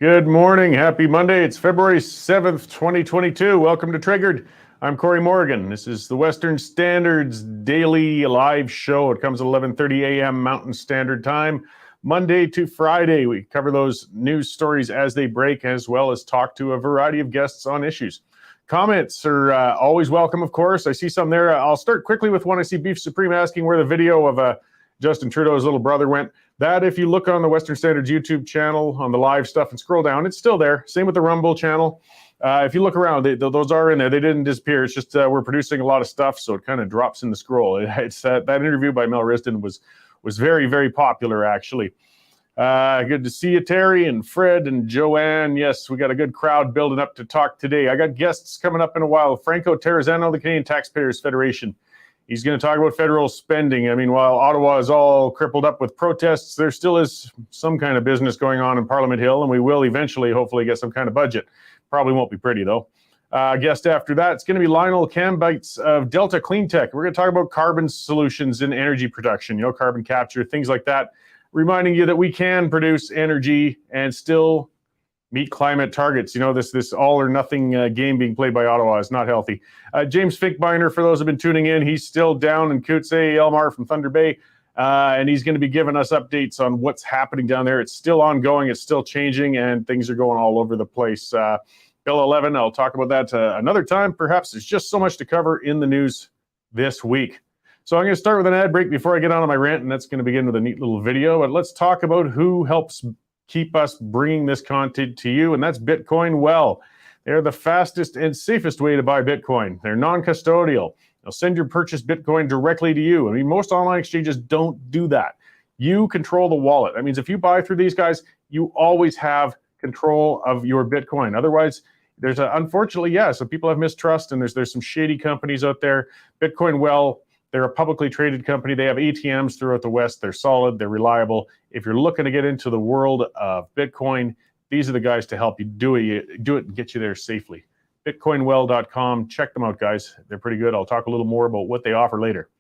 Good morning. Happy Monday. It's February 7th, 2022. Welcome to Triggered. I'm Cory Morgan. This is the Western Standard's daily live show. It comes at 11:30 a.m. Mountain Standard Time, Monday to Friday. We cover those news stories as they break, as well as talk to a variety of guests on issues. Comments are always welcome, of course. I see some there. I'll start quickly with one. I see Beef Supreme asking where the video of Justin Trudeau's little brother went. That, if you look on the Western Standard's YouTube channel on the live stuff and scroll down, it's still there. Same with the Rumble channel. If you look around, those are in there. They didn't disappear. It's just we're producing a lot of stuff, so it kind of drops in the scroll. It's that interview by Mel Risden was very, very popular, actually. Good to see you, Terry and Fred and Joanne. Yes, we got a good crowd building up to talk today. I got guests coming up in a while. Franco Terrazzano, the Canadian Taxpayers Federation. He's going to talk about federal spending. I mean, while Ottawa is all crippled up with protests, there still is some kind of business going on in Parliament Hill, and we will eventually, hopefully, get some kind of budget. Probably won't be pretty, though. Guest after that, it's going to be Lionel Kambeitz of Delta CleanTech. We're going to talk about carbon solutions in energy production, carbon capture, things like that, reminding you that we can produce energy and still meet climate targets. This all or nothing game being played by Ottawa is not healthy. James Finkbeiner, for those who have been tuning in, he's still down in Kootsay, Elmar from Thunder Bay, and he's going to be giving us updates on what's happening down there. It's still ongoing, it's still changing, and things are going all over the place. Bill 11, I'll talk about that another time. Perhaps there's just so much to cover in the news this week. So I'm going to start with an ad break before I get on to my rant, and that's going to begin with a neat little video. But let's talk about who helps keep us bringing this content to you, and that's Bitcoin Well. They're the fastest and safest way to buy Bitcoin. They're non-custodial. They'll send your purchased Bitcoin directly to you. I mean, most online exchanges don't do that. You control the wallet. That means if you buy through these guys, you always have control of your Bitcoin. Otherwise, there's unfortunately, so people have mistrust, and there's some shady companies out there. Bitcoin Well, they're a publicly traded company. They have ATMs throughout the West. They're solid. They're reliable. If you're looking to get into the world of Bitcoin, these are the guys to help you do it and get you there safely. BitcoinWell.com. Check them out, guys. They're pretty good. I'll talk a little more about what they offer later.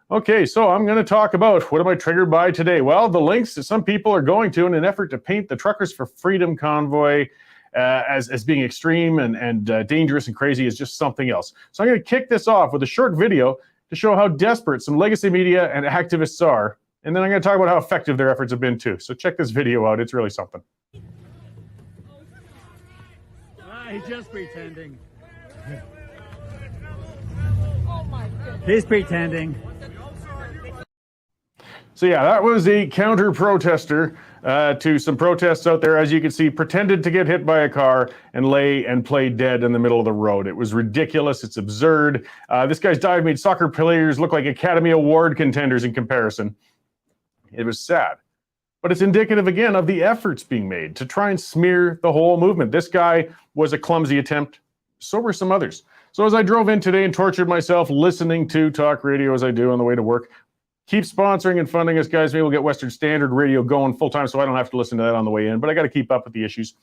Okay, so I'm going to talk about what am I triggered by today? Well, the links that some people are going to in an effort to paint the Truckers for Freedom convoy as being extreme and dangerous and crazy is just something else. So I'm going to kick this off with a short video to show how desperate some legacy media and activists are. And then I'm going to talk about how effective their efforts have been too. So check this video out. It's really something. He's just pretending. He's pretending. So yeah, that was a counter-protester to some protests out there. As you can see, pretended to get hit by a car and lay and play dead in the middle of the road. It was ridiculous. It's absurd. This guy's dive made soccer players look like Academy Award contenders in comparison. It was sad. But it's indicative, again, of the efforts being made to try and smear the whole movement. This guy was a clumsy attempt. So were some others. So as I drove in today and tortured myself listening to talk radio as I do on the way to work, keep sponsoring and funding us, guys. Maybe we'll get Western Standard Radio going full time so I don't have to listen to that on the way in, but I got to keep up with the issues.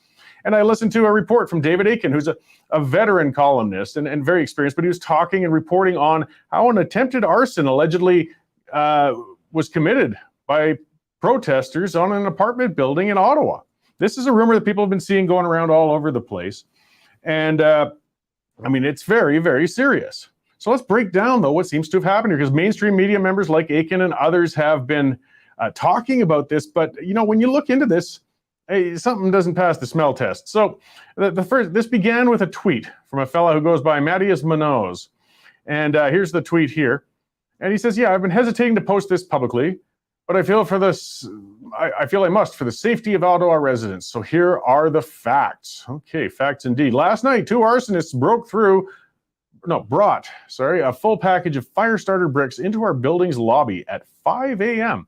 And I listened to a report from David Aiken, who's a veteran columnist and very experienced, but he was talking and reporting on how an attempted arson allegedly was committed by protesters on an apartment building in Ottawa. This is a rumor that people have been seeing going around all over the place. And I mean, it's very, very serious. So let's break down, though, what seems to have happened here, because mainstream media members like Aiken and others have been talking about this. But, when you look into this, something doesn't pass the smell test. So this began with a tweet from a fellow who goes by Matthias Munoz. And here's the tweet here. And he says, I've been hesitating to post this publicly, but I feel I must for the safety of Ottawa residents. So here are the facts. Okay, facts indeed. Last night, two arsonists brought a full package of fire starter bricks into our building's lobby at 5 a.m.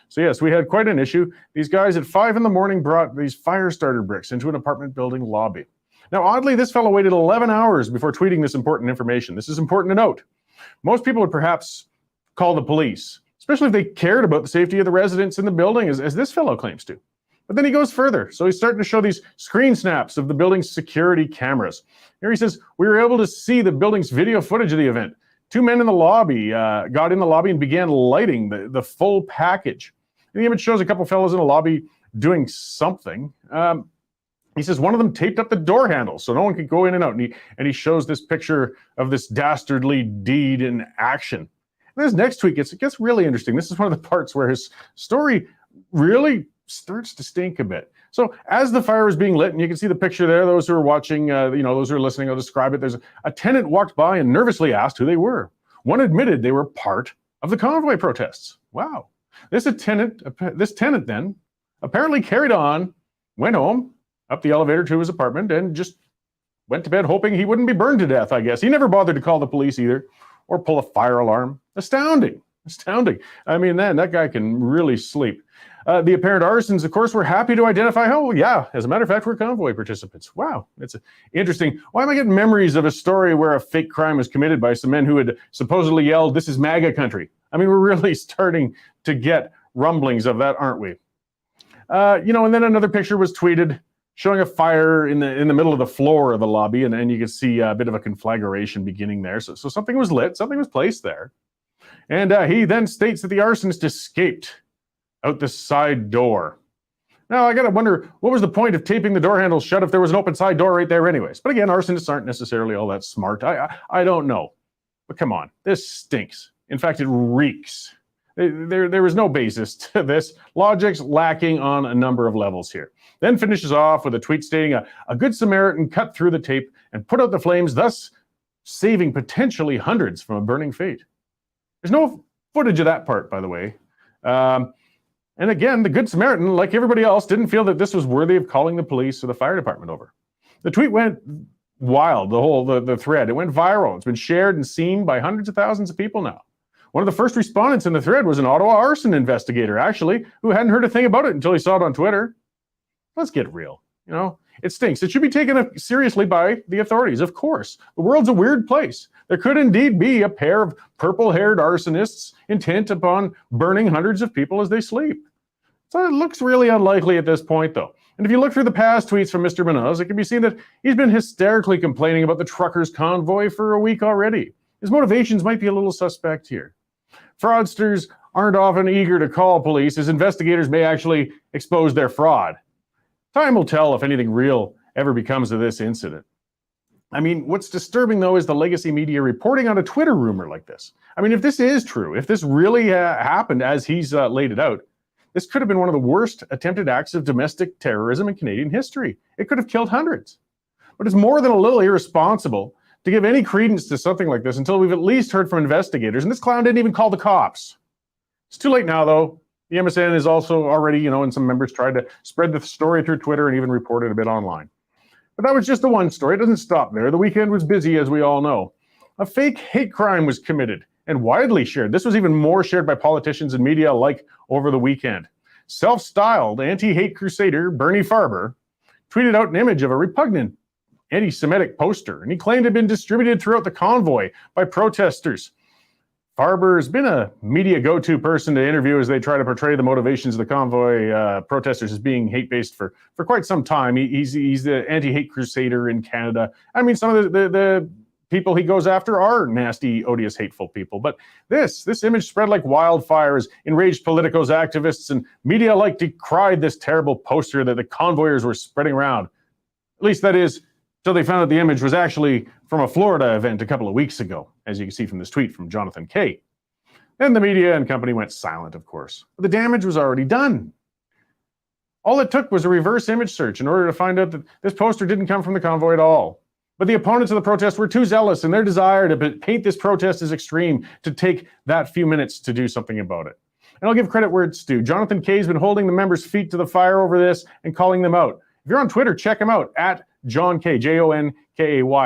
So yes, we had quite an issue. These guys at 5 in the morning brought these fire starter bricks into an apartment building lobby. Now, oddly, this fellow waited 11 hours before tweeting this important information. This is important to note. Most people would perhaps call the police, especially if they cared about the safety of the residents in the building, as this fellow claims to. But then he goes further. So he's starting to show these screen snaps of the building's security cameras. Here he says, we were able to see the building's video footage of the event. Two men in the lobby got in the lobby and began lighting the full package. And the image shows a couple fellows in the lobby doing something. He says one of them taped up the door handle so no one could go in and out. And he shows this picture of this dastardly deed in action. And this next tweet gets really interesting. This is one of the parts where his story really starts to stink a bit. So as the fire was being lit, and you can see the picture there, those who are watching, those who are listening, I'll describe it. There's a tenant walked by and nervously asked who they were. One admitted they were part of the convoy protests. Wow. This tenant then apparently carried on, went home, up the elevator to his apartment, and just went to bed hoping he wouldn't be burned to death, I guess. He never bothered to call the police either or pull a fire alarm. Astounding. I mean, that guy can really sleep. The apparent arsons, of course, were happy to identify, oh, yeah, as a matter of fact, we're convoy participants. Wow, it's interesting. Why am I getting memories of a story where a fake crime was committed by some men who had supposedly yelled, "This is MAGA country"? I mean, we're really starting to get rumblings of that, aren't we? And then another picture was tweeted showing a fire in the middle of the floor of the lobby, and you can see a bit of a conflagration beginning there. So something was lit, something was placed there. And he then states that the arsonist escaped out the side door. Now, I got to wonder, what was the point of taping the door handle shut if there was an open side door right there anyways? But again, arsonists aren't necessarily all that smart. I don't know. But come on, this stinks. In fact, it reeks. There is no basis to this. Logic's lacking on a number of levels here. Then finishes off with a tweet stating, a good Samaritan cut through the tape and put out the flames, thus saving potentially hundreds from a burning fate. There's no footage of that part, by the way. And again, the Good Samaritan, like everybody else, didn't feel that this was worthy of calling the police or the fire department over. The tweet went wild, the thread. It went viral. It's been shared and seen by hundreds of thousands of people now. One of the first respondents in the thread was an Ottawa arson investigator, actually, who hadn't heard a thing about it until he saw it on Twitter. Let's get real. It stinks. It should be taken seriously by the authorities, of course. The world's a weird place. There could indeed be a pair of purple-haired arsonists intent upon burning hundreds of people as they sleep. So it looks really unlikely at this point, though. And if you look through the past tweets from Mr. Munoz, it can be seen that he's been hysterically complaining about the truckers' convoy for a week already. His motivations might be a little suspect here. Fraudsters aren't often eager to call police, as investigators may actually expose their fraud. Time will tell if anything real ever becomes of this incident. I mean, what's disturbing, though, is the legacy media reporting on a Twitter rumor like this. I mean, if this is true, if this really happened as he's laid it out, this could have been one of the worst attempted acts of domestic terrorism in Canadian history. It could have killed hundreds. But it's more than a little irresponsible to give any credence to something like this until we've at least heard from investigators. And this clown didn't even call the cops. It's too late now, though. The MSN is also already, and some members tried to spread the story through Twitter and even reported a bit online. But that was just the one story. It doesn't stop there. The weekend was busy, as we all know. A fake hate crime was committed and widely shared. This was even more shared by politicians and media alike over the weekend. Self-styled anti-hate crusader Bernie Farber tweeted out an image of a repugnant anti-Semitic poster, and he claimed it had been distributed throughout the convoy by protesters. Farber has been a media go-to person to interview as they try to portray the motivations of the convoy protesters as being hate-based for quite some time. He's the anti-hate crusader in Canada. I mean, some of the people he goes after are nasty, odious, hateful people. But this image spread like wildfire as enraged politicos, activists, and media alike decried this terrible poster that the convoyers were spreading around. At least that is, until they found out the image was actually from a Florida event a couple of weeks ago, as you can see from this tweet from Jonathan K. Then the media and company went silent, of course. But the damage was already done. All it took was a reverse image search in order to find out that this poster didn't come from the convoy at all. But the opponents of the protest were too zealous in their desire to paint this protest as extreme to take that few minutes to do something about it. And I'll give credit where it's due. Jonathan Kay has been holding the members' feet to the fire over this and calling them out. If you're on Twitter, check him out, at John K, Jonkay,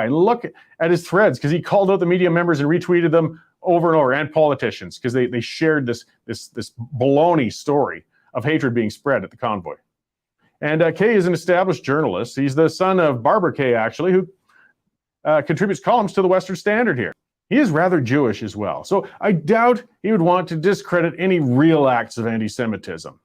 and look at his threads, because he called out the media members and retweeted them over and over, and politicians, because they shared this baloney story of hatred being spread at the convoy. And Kay is an established journalist. He's the son of Barbara Kay, actually, who contributes columns to the Western Standard here. He is rather Jewish as well, so I doubt he would want to discredit any real acts of anti-Semitism.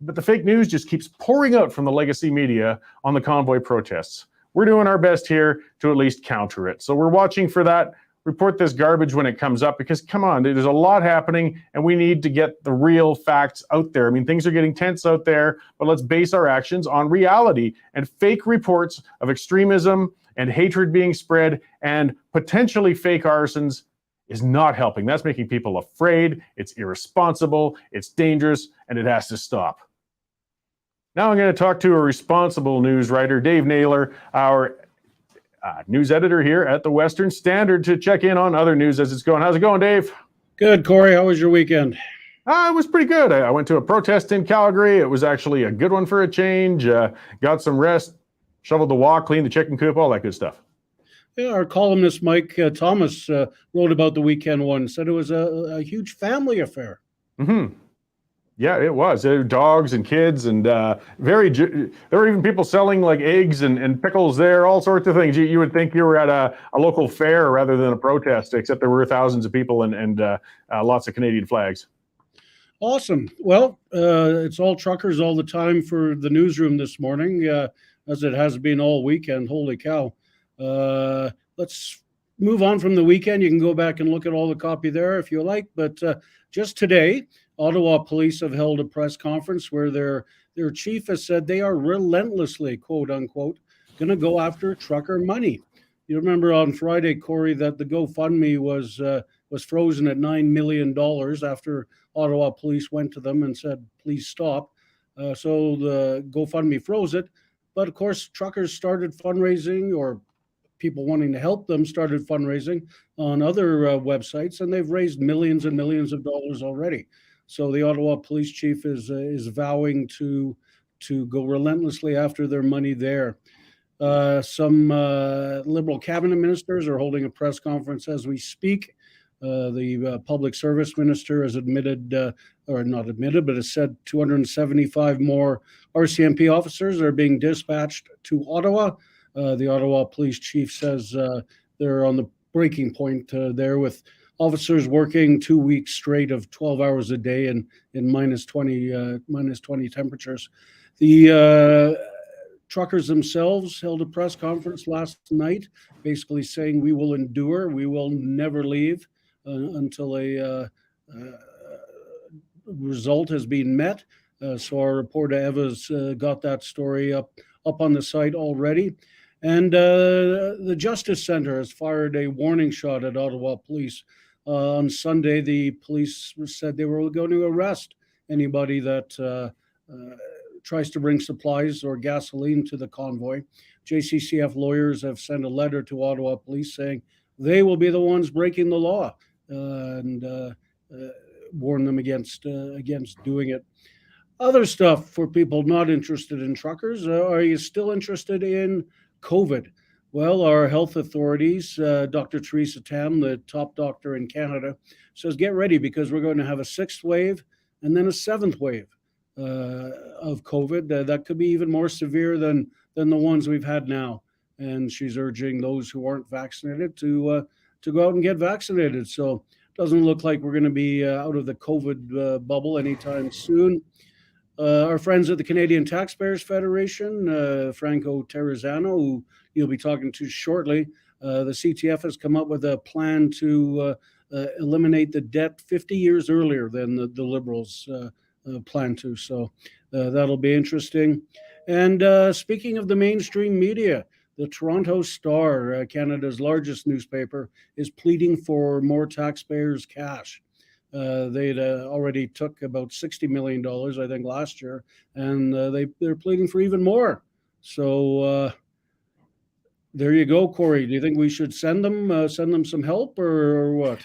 But the fake news just keeps pouring out from the legacy media on the convoy protests. We're doing our best here to at least counter it. So we're watching for that report this garbage when it comes up, because come on, there's a lot happening and we need to get the real facts out there. I mean, things are getting tense out there, but let's base our actions on reality. And fake reports of extremism and hatred being spread and potentially fake arsons is not helping. That's making people afraid. It's irresponsible, it's dangerous, and it has to stop. Now I'm going to talk to a responsible news writer, Dave Naylor, our news editor here at the Western Standard, to check in on other news as it's going. How's it going, Dave? Good, Cory. How was your weekend? It was pretty good. I went to a protest in Calgary. It was actually a good one for a change. Got some rest, shoveled the walk, cleaned the chicken coop, all that good stuff. Yeah, our columnist Mike Thomas wrote about the weekend one, said it was a huge family affair. Mm-hmm. Yeah, it was. There were dogs and kids, and there were even people selling like eggs and pickles there, all sorts of things. You would think you were at a local fair rather than a protest, except there were thousands of people and lots of Canadian flags. Awesome. Well, it's all truckers all the time for the newsroom this morning, as it has been all weekend. Holy cow. Let's move on from the weekend. You can go back and look at all the copy there if you like. But just today, Ottawa police have held a press conference where their chief has said they are relentlessly, quote unquote, going to go after trucker money. You remember on Friday, Cory, that the GoFundMe was frozen at $9 million after Ottawa police went to them and said, please stop. So the GoFundMe froze it. But of course, truckers started fundraising, or people wanting to help them started fundraising on other websites, and they've raised millions and millions of dollars already. So the Ottawa police chief is vowing to go relentlessly after their money there. Some Liberal cabinet ministers are holding a press conference as we speak. The public service minister has admitted, or not admitted, but has said 275 more RCMP officers are being dispatched to Ottawa. The Ottawa police chief says they're on the breaking point there, with officers working 2 weeks straight of 12 hours a day in minus 20 temperatures. The truckers themselves held a press conference last night, basically saying we will endure, we will never leave until a result has been met. So our reporter Eva's got that story up on the site already. And the Justice Centre has fired a warning shot at Ottawa police. On Sunday, the police said they were going to arrest anybody that tries to bring supplies or gasoline to the convoy. JCCF lawyers have sent a letter to Ottawa police saying they will be the ones breaking the law and warn them against doing it. Other stuff for people not interested in truckers. Are you still interested in COVID? Well, our health authorities, Dr. Theresa Tam, the top doctor in Canada, says get ready because we're going to have a sixth wave and then a seventh wave of COVID. That could be even more severe than the ones we've had now. And she's urging those who aren't vaccinated to go out and get vaccinated. So it doesn't look like we're going to be out of the COVID bubble anytime soon. Our friends at the Canadian Taxpayers Federation, Franco Terrazzano, who you'll be talking to shortly, the CTF has come up with a plan to eliminate the debt 50 years earlier than the Liberals plan to. So that'll be interesting. And speaking of the mainstream media, the Toronto Star, Canada's largest newspaper, is pleading for more taxpayers' cash. They'd already took about $60 million, I think, last year, and they're pleading for even more. So there you go, Cory. Do you think we should send them some help or what?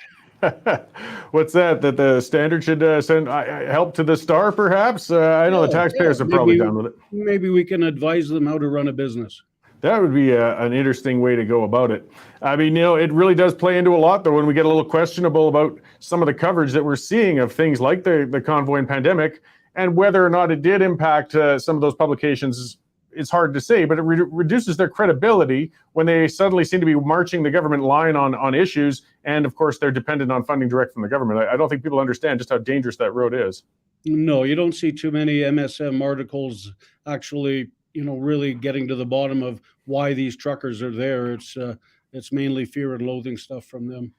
What's that? That the Standard should send help to the Star, perhaps? I know the taxpayers are probably down with it. Maybe we can advise them how to run a business. That would be an interesting way to go about it. I mean, it really does play into a lot, though, when we get a little questionable about some of the coverage that we're seeing of things like the convoy and pandemic, and whether or not it did impact some of those publications. It's hard to say, but it reduces their credibility when they suddenly seem to be marching the government line on issues. And of course, they're dependent on funding direct from the government. I don't think people understand just how dangerous that road is. No, you don't see too many MSM articles actually, really getting to the bottom of why these truckers are there. it's mainly fear and loathing stuff from them.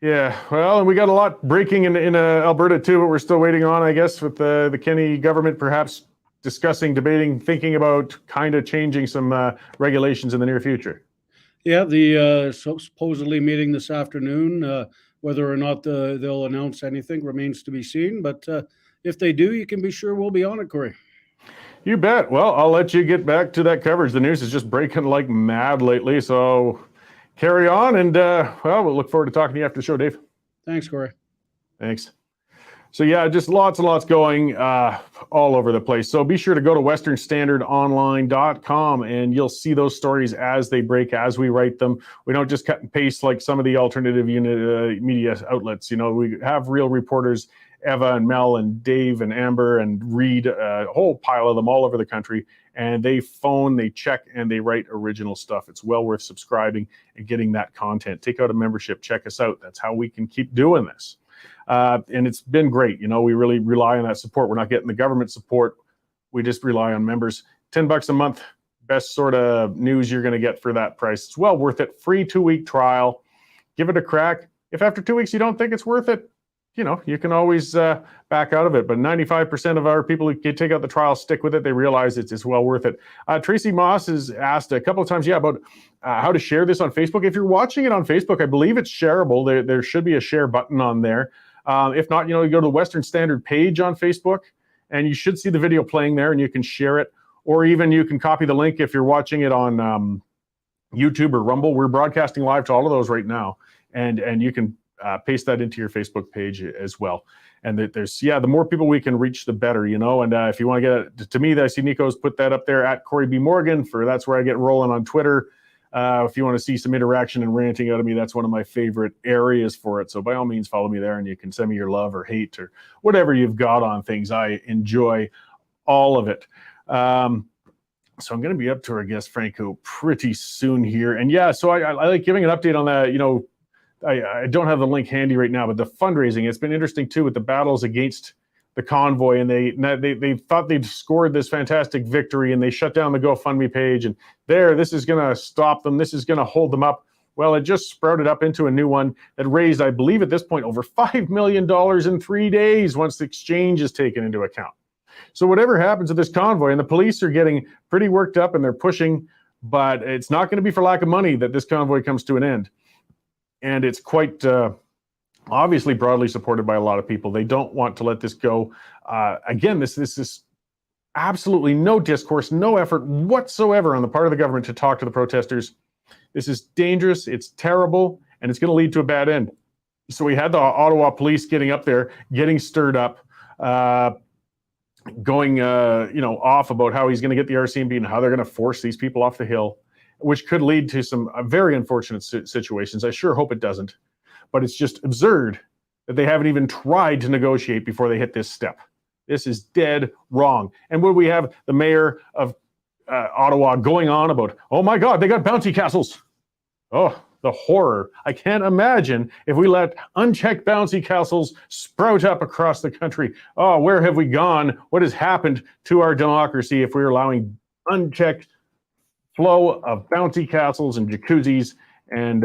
Yeah, well, and we got a lot breaking in Alberta too, but we're still waiting on, I guess, with the Kenney government perhaps discussing, debating, thinking about kind of changing some regulations in the near future. Yeah, the supposedly meeting this afternoon. Whether or not they'll announce anything remains to be seen. But if they do, you can be sure we'll be on it, Cory. You bet. Well, I'll let you get back to that coverage. The news is just breaking like mad lately, so carry on. And well, we'll look forward to talking to you after the show, Dave. Thanks, Cory. Thanks. So yeah, just lots and lots going all over the place. So be sure to go to westernstandardonline.com and you'll see those stories as they break, as we write them. We don't just cut and paste like some of the alternative media outlets. You know, we have real reporters, Eva and Mel and Dave and Amber and Reed, a whole pile of them all over the country. And they phone, they check, and they write original stuff. It's well worth subscribing and getting that content. Take out a membership, check us out. That's how we can keep doing this. And it's been great. You know, we really rely on that support. We're not getting the government support. We just rely on members. $10 a month, best sort of news you're going to get for that price. It's well worth it. Free 2-week trial. Give it a crack. If after 2 weeks you don't think it's worth it, you know, you can always back out of it. But 95% of our people who take out the trial stick with it. They realize it's well worth it. Tracy Moss has asked a couple of times, about how to share this on Facebook. If you're watching it on Facebook, I believe it's shareable. There should be a share button on there. If not, you go to the Western Standard page on Facebook, and you should see the video playing there, and you can share it. Or even you can copy the link if you're watching it on YouTube or Rumble. We're broadcasting live to all of those right now, and you can paste that into your Facebook page as well. And there's, the more people we can reach, the better, And if you want to get it to me, I see Nico's put that up there at Cory B. Morgan. That's where I get rolling on Twitter. If you want to see some interaction and ranting out of me, that's one of my favorite areas for it. So by all means, follow me there, and you can send me your love or hate or whatever you've got on things. I enjoy all of it. So I'm going to be up to our guest Franco pretty soon here. And so I like giving an update on that. I don't have the link handy right now, but the fundraising, it's been interesting too with the battles against the convoy, and they thought they'd scored this fantastic victory, and they shut down the GoFundMe page, and this is going to stop them. This is going to hold them up. Well, it just sprouted up into a new one that raised, I believe at this point, over $5 million in 3 days once the exchange is taken into account. So whatever happens to this convoy, and the police are getting pretty worked up and they're pushing, but it's not going to be for lack of money that this convoy comes to an end. And it's quite obviously broadly supported by a lot of people. They don't want to let this go. Again, this is absolutely no discourse, no effort whatsoever on the part of the government to talk to the protesters. This is dangerous, it's terrible, and it's going to lead to a bad end. So we had the Ottawa police getting up there, getting stirred up, going off about how he's going to get the RCMP and how they're going to force these people off the hill, which could lead to some very unfortunate situations. I sure hope it doesn't. But it's just absurd that they haven't even tried to negotiate before they hit this step. This is dead wrong. And when we have the mayor of Ottawa going on about, oh my God, they got bouncy castles. Oh, the horror. I can't imagine if we let unchecked bouncy castles sprout up across the country. Oh, where have we gone? What has happened to our democracy if we're allowing unchecked flow of bouncy castles and jacuzzis and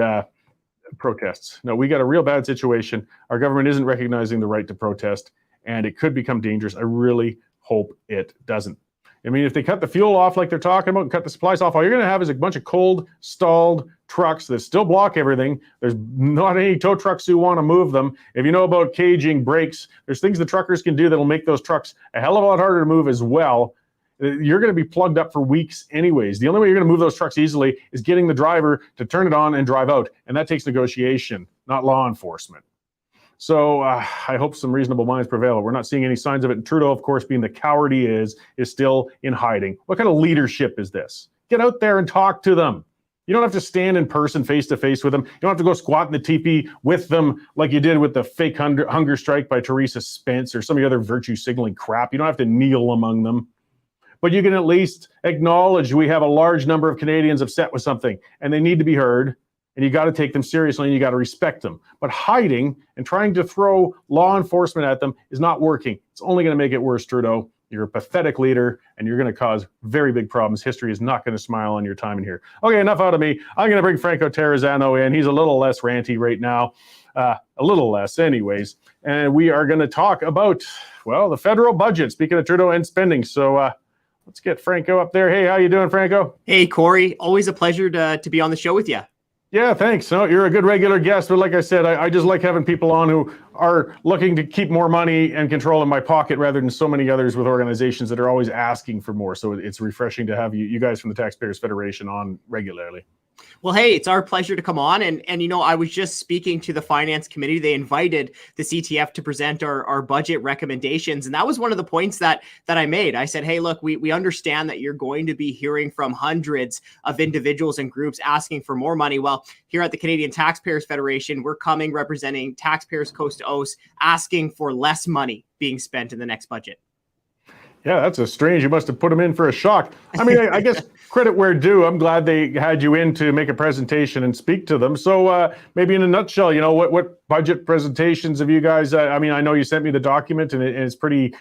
protests? No, we got a real bad situation. Our government isn't recognizing the right to protest, and it could become dangerous. I really hope it doesn't. I mean, if they cut the fuel off like they're talking about and cut the supplies off, all you're going to have is a bunch of cold, stalled trucks that still block everything. There's not any tow trucks who want to move them. If you know about caging, brakes, there's things the truckers can do that'll make those trucks a hell of a lot harder to move as well. You're going to be plugged up for weeks anyways. The only way you're going to move those trucks easily is getting the driver to turn it on and drive out. And that takes negotiation, not law enforcement. So I hope some reasonable minds prevail. We're not seeing any signs of it. And Trudeau, of course, being the coward he is still in hiding. What kind of leadership is this? Get out there and talk to them. You don't have to stand in person face to face with them. You don't have to go squat in the teepee with them like you did with the fake hunger strike by Teresa Spence or some of the other virtue signaling crap. You don't have to kneel among them. But you can at least acknowledge we have a large number of Canadians upset with something, and they need to be heard, and you got to take them seriously, and you got to respect them. But hiding and trying to throw law enforcement at them is not working. It's only going to make it worse, Trudeau. You're a pathetic leader, and you're going to cause very big problems. History is not going to smile on your time in here. Okay, enough out of me. I'm going to bring Franco Terrazzano in. He's a little less ranty right now, a little less anyways. And we are going to talk about, well, the federal budget, speaking of Trudeau and spending. So let's get Franco up there. Hey, how you doing, Franco? Hey, Cory. Always a pleasure to be on the show with you. Yeah, thanks. No, you're a good regular guest, but like I said, I just like having people on who are looking to keep more money and control in my pocket rather than so many others with organizations that are always asking for more. So it's refreshing to have you guys from the Taxpayers Federation on regularly. Well, hey, it's our pleasure to come on. And you know, I was just speaking to the Finance Committee. They invited the CTF to present our budget recommendations. And that was one of the points that I made. I said, hey, look, we understand that you're going to be hearing from hundreds of individuals and groups asking for more money. Well, here at the Canadian Taxpayers Federation, we're coming representing taxpayers coast to coast, asking for less money being spent in the next budget. Yeah, that's a strange. You must have put them in for a shock. I mean, I guess credit where due. I'm glad they had you in to make a presentation and speak to them. So maybe in a nutshell, you know, what budget presentations have you guys? I mean, I know you sent me the document and it's pretty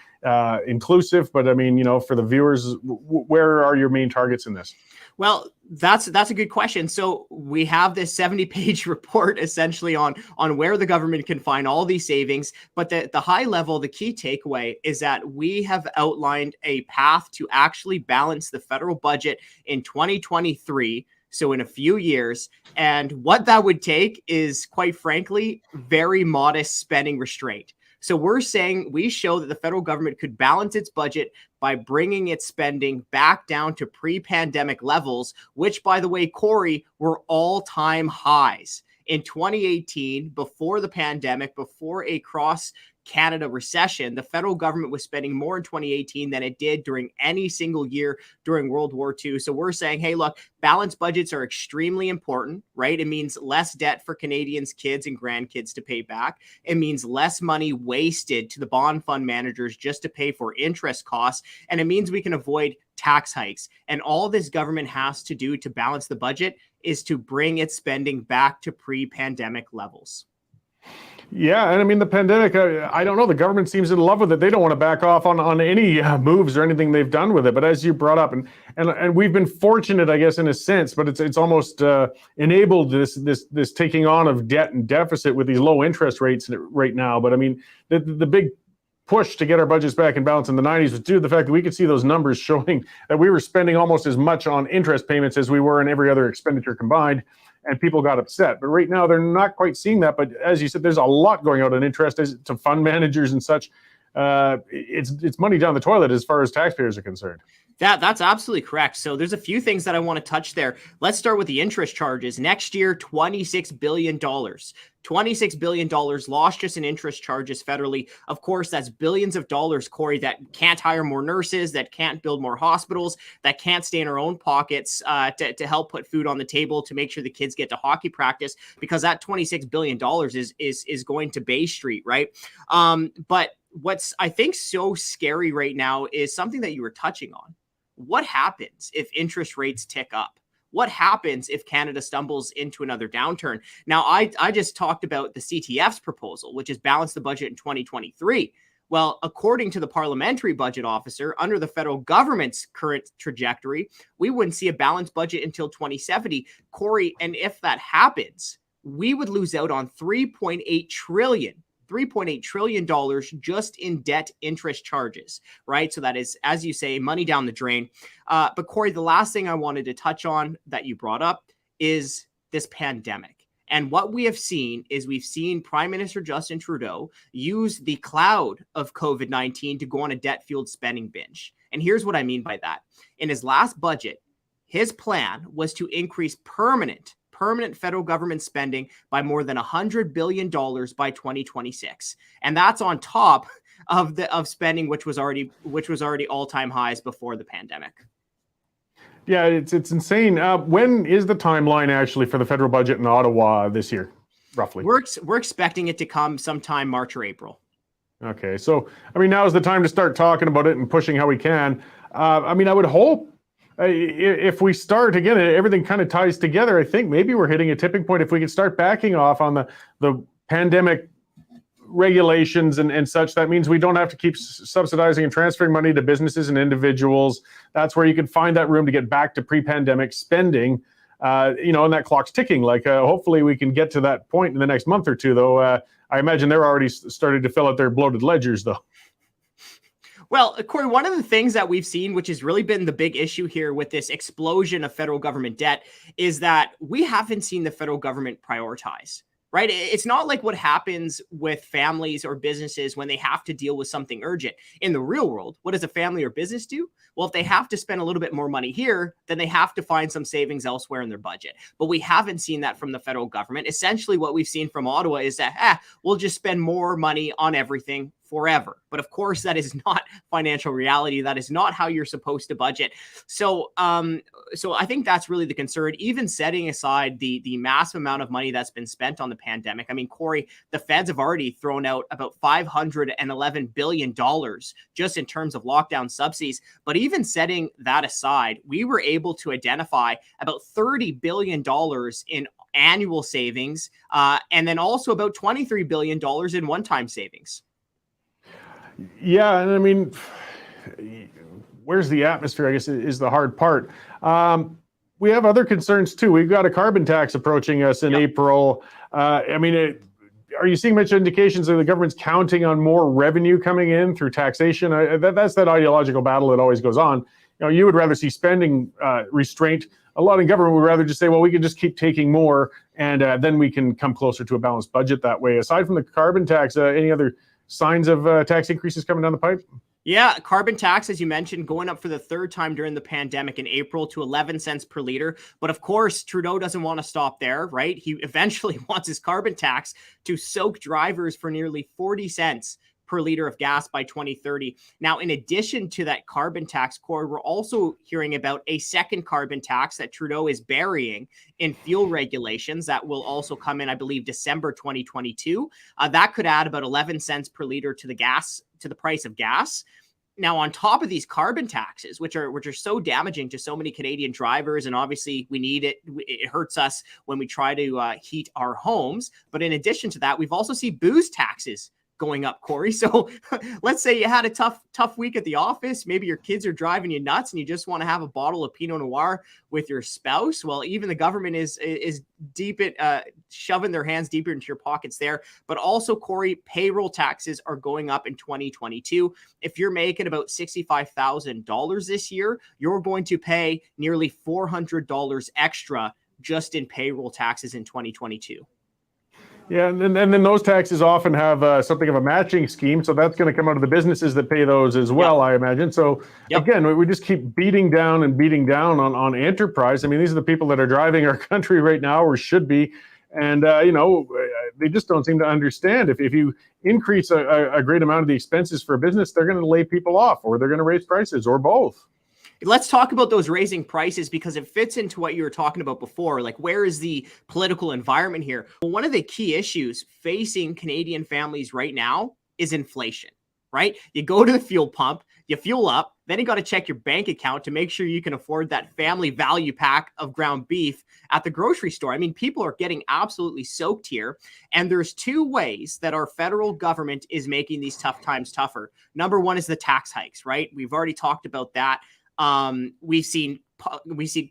inclusive, but I mean, you know, for the viewers, where are your main targets in this? Well, that's a good question. So we have this 70-page report essentially on where the government can find all these savings. But the high level, the key takeaway is that we have outlined a path to actually balance the federal budget in 2023. So in a few years. And what that would take is, quite frankly, very modest spending restraint. So we're saying we show that the federal government could balance its budget by bringing its spending back down to pre-pandemic levels, which, by the way, Cory, were all-time highs. In 2018, before the pandemic, before a cross-Canada recession, the federal government was spending more in 2018 than it did during any single year during World War II. So we're saying, hey, look, balanced budgets are extremely important, right? It means less debt for Canadians' kids and grandkids to pay back. It means less money wasted to the bond fund managers just to pay for interest costs. And it means we can avoid tax hikes. And all this government has to do to balance the budget is to bring its spending back to pre-pandemic levels. Yeah, and I mean, the pandemic, I don't know, the government seems in love with it. They don't want to back off on any moves or anything they've done with it. But as you brought up, and we've been fortunate, I guess, in a sense, but it's almost enabled this taking on of debt and deficit with these low interest rates right now. But I mean, the big push to get our budgets back in balance in the 90s was due to the fact that we could see those numbers showing that we were spending almost as much on interest payments as we were in every other expenditure combined, and people got upset. But right now they're not quite seeing that. But as you said, there's a lot going out on interest to fund managers and such. It's money down the toilet as far as taxpayers are concerned. That's absolutely correct. So there's a few things that I want to touch there. Let's start with the interest charges. Next year, $26 billion. $26 billion lost just in interest charges federally. Of course, that's billions of dollars, Cory, that can't hire more nurses, that can't build more hospitals, that can't stay in our own pockets to help put food on the table, to make sure the kids get to hockey practice, because that $26 billion is going to Bay Street, right? But what's, I think, so scary right now is something that you were touching on. What happens if interest rates tick up? What happens if Canada stumbles into another downturn? Now, I just talked about the CTF's proposal, which is balance the budget in 2023. Well, according to the parliamentary budget officer, under the federal government's current trajectory, we wouldn't see a balanced budget until 2070. Cory, and if that happens, we would lose out on $3.8 trillion just in debt interest charges, right? So that is, as you say, money down the drain. But Cory, the last thing I wanted to touch on that you brought up is this pandemic. And what we have seen is we've seen Prime Minister Justin Trudeau use the cloud of COVID-19 to go on a debt-fueled spending binge. And here's what I mean by that. In his last budget, his plan was to increase permanent federal government spending by more than $100 billion by 2026. And that's on top of spending, which was already all-time highs before the pandemic. Yeah, it's insane. When is the timeline actually for the federal budget in Ottawa this year, roughly? We're expecting it to come sometime March or April. Okay, so I mean, now is the time to start talking about it and pushing how we can. I mean, I would hope if we start again, everything kind of ties together. I think maybe we're hitting a tipping point if we can start backing off on the pandemic regulations and such. That means we don't have to keep subsidizing and transferring money to businesses and individuals. That's where you can find that room to get back to pre-pandemic spending. And that clock's ticking. Hopefully we can get to that point in the next month or two, though. I imagine they're already starting to fill out their bloated ledgers, though. Well, Cory, one of the things that we've seen, which has really been the big issue here with this explosion of federal government debt, is that we haven't seen the federal government prioritize. Right? It's not like what happens with families or businesses when they have to deal with something urgent. In the real world, what does a family or business do? Well, if they have to spend a little bit more money here, then they have to find some savings elsewhere in their budget. But we haven't seen that from the federal government. Essentially, what we've seen from Ottawa is that we'll just spend more money on everything forever. But of course, that is not financial reality. That is not how you're supposed to budget. So I think that's really the concern, even setting aside the massive amount of money that's been spent on the pandemic. I mean, Cory, the feds have already thrown out about $511 billion just in terms of lockdown subsidies. But even setting that aside, we were able to identify about $30 billion in annual savings, and then also about $23 billion in one-time savings. Yeah, and I mean, where's the atmosphere, I guess, is the hard part. We have other concerns, too. We've got a carbon tax approaching us in April. Are you seeing much indications that the government's counting on more revenue coming in through taxation? That's that ideological battle that always goes on. You would rather see spending restraint. A lot in government would rather just say, well, we can just keep taking more, and then we can come closer to a balanced budget that way. Aside from the carbon tax, any other signs of tax increases coming down the pipe? Yeah, carbon tax, as you mentioned, going up for the third time during the pandemic in April to 11 cents per liter. But of course, Trudeau doesn't want to stop there, right? He eventually wants his carbon tax to soak drivers for nearly 40 cents per liter of gas by 2030. Now, in addition to that carbon tax, Cory, we're also hearing about a second carbon tax that Trudeau is burying in fuel regulations that will also come in, I believe, December 2022. That could add about 11 cents per liter to the price of gas. Now, on top of these carbon taxes, which are so damaging to so many Canadian drivers, and obviously we need it. It hurts us when we try to heat our homes. But in addition to that, we've also seen booze taxes going up, Cory. So let's say you had a tough week at the office. Maybe your kids are driving you nuts and you just want to have a bottle of Pinot Noir with your spouse. Well, even the government is deep at shoving their hands deeper into your pockets there. But also, Cory, payroll taxes are going up in 2022. If you're making about $65,000 this year, you're going to pay nearly $400 extra just in payroll taxes in 2022. Yeah, and then those taxes often have something of a matching scheme, so that's going to come out of the businesses that pay those as well, I imagine. So again, we just keep beating down on enterprise. I mean, these are the people that are driving our country right now, or should be, and they just don't seem to understand. If you increase a great amount of the expenses for a business, they're going to lay people off, or they're going to raise prices, or both. Let's talk about those raising prices, because it fits into what you were talking about before. Like, where is the political environment here? Well, one of the key issues facing Canadian families right now is inflation, right? You go to the fuel pump, you fuel up, then you got to check your bank account to make sure you can afford that family value pack of ground beef at the grocery store. I mean, people are getting absolutely soaked here. And there's two ways that our federal government is making these tough times tougher. Number one is the tax hikes, right? We've already talked about that. We've seen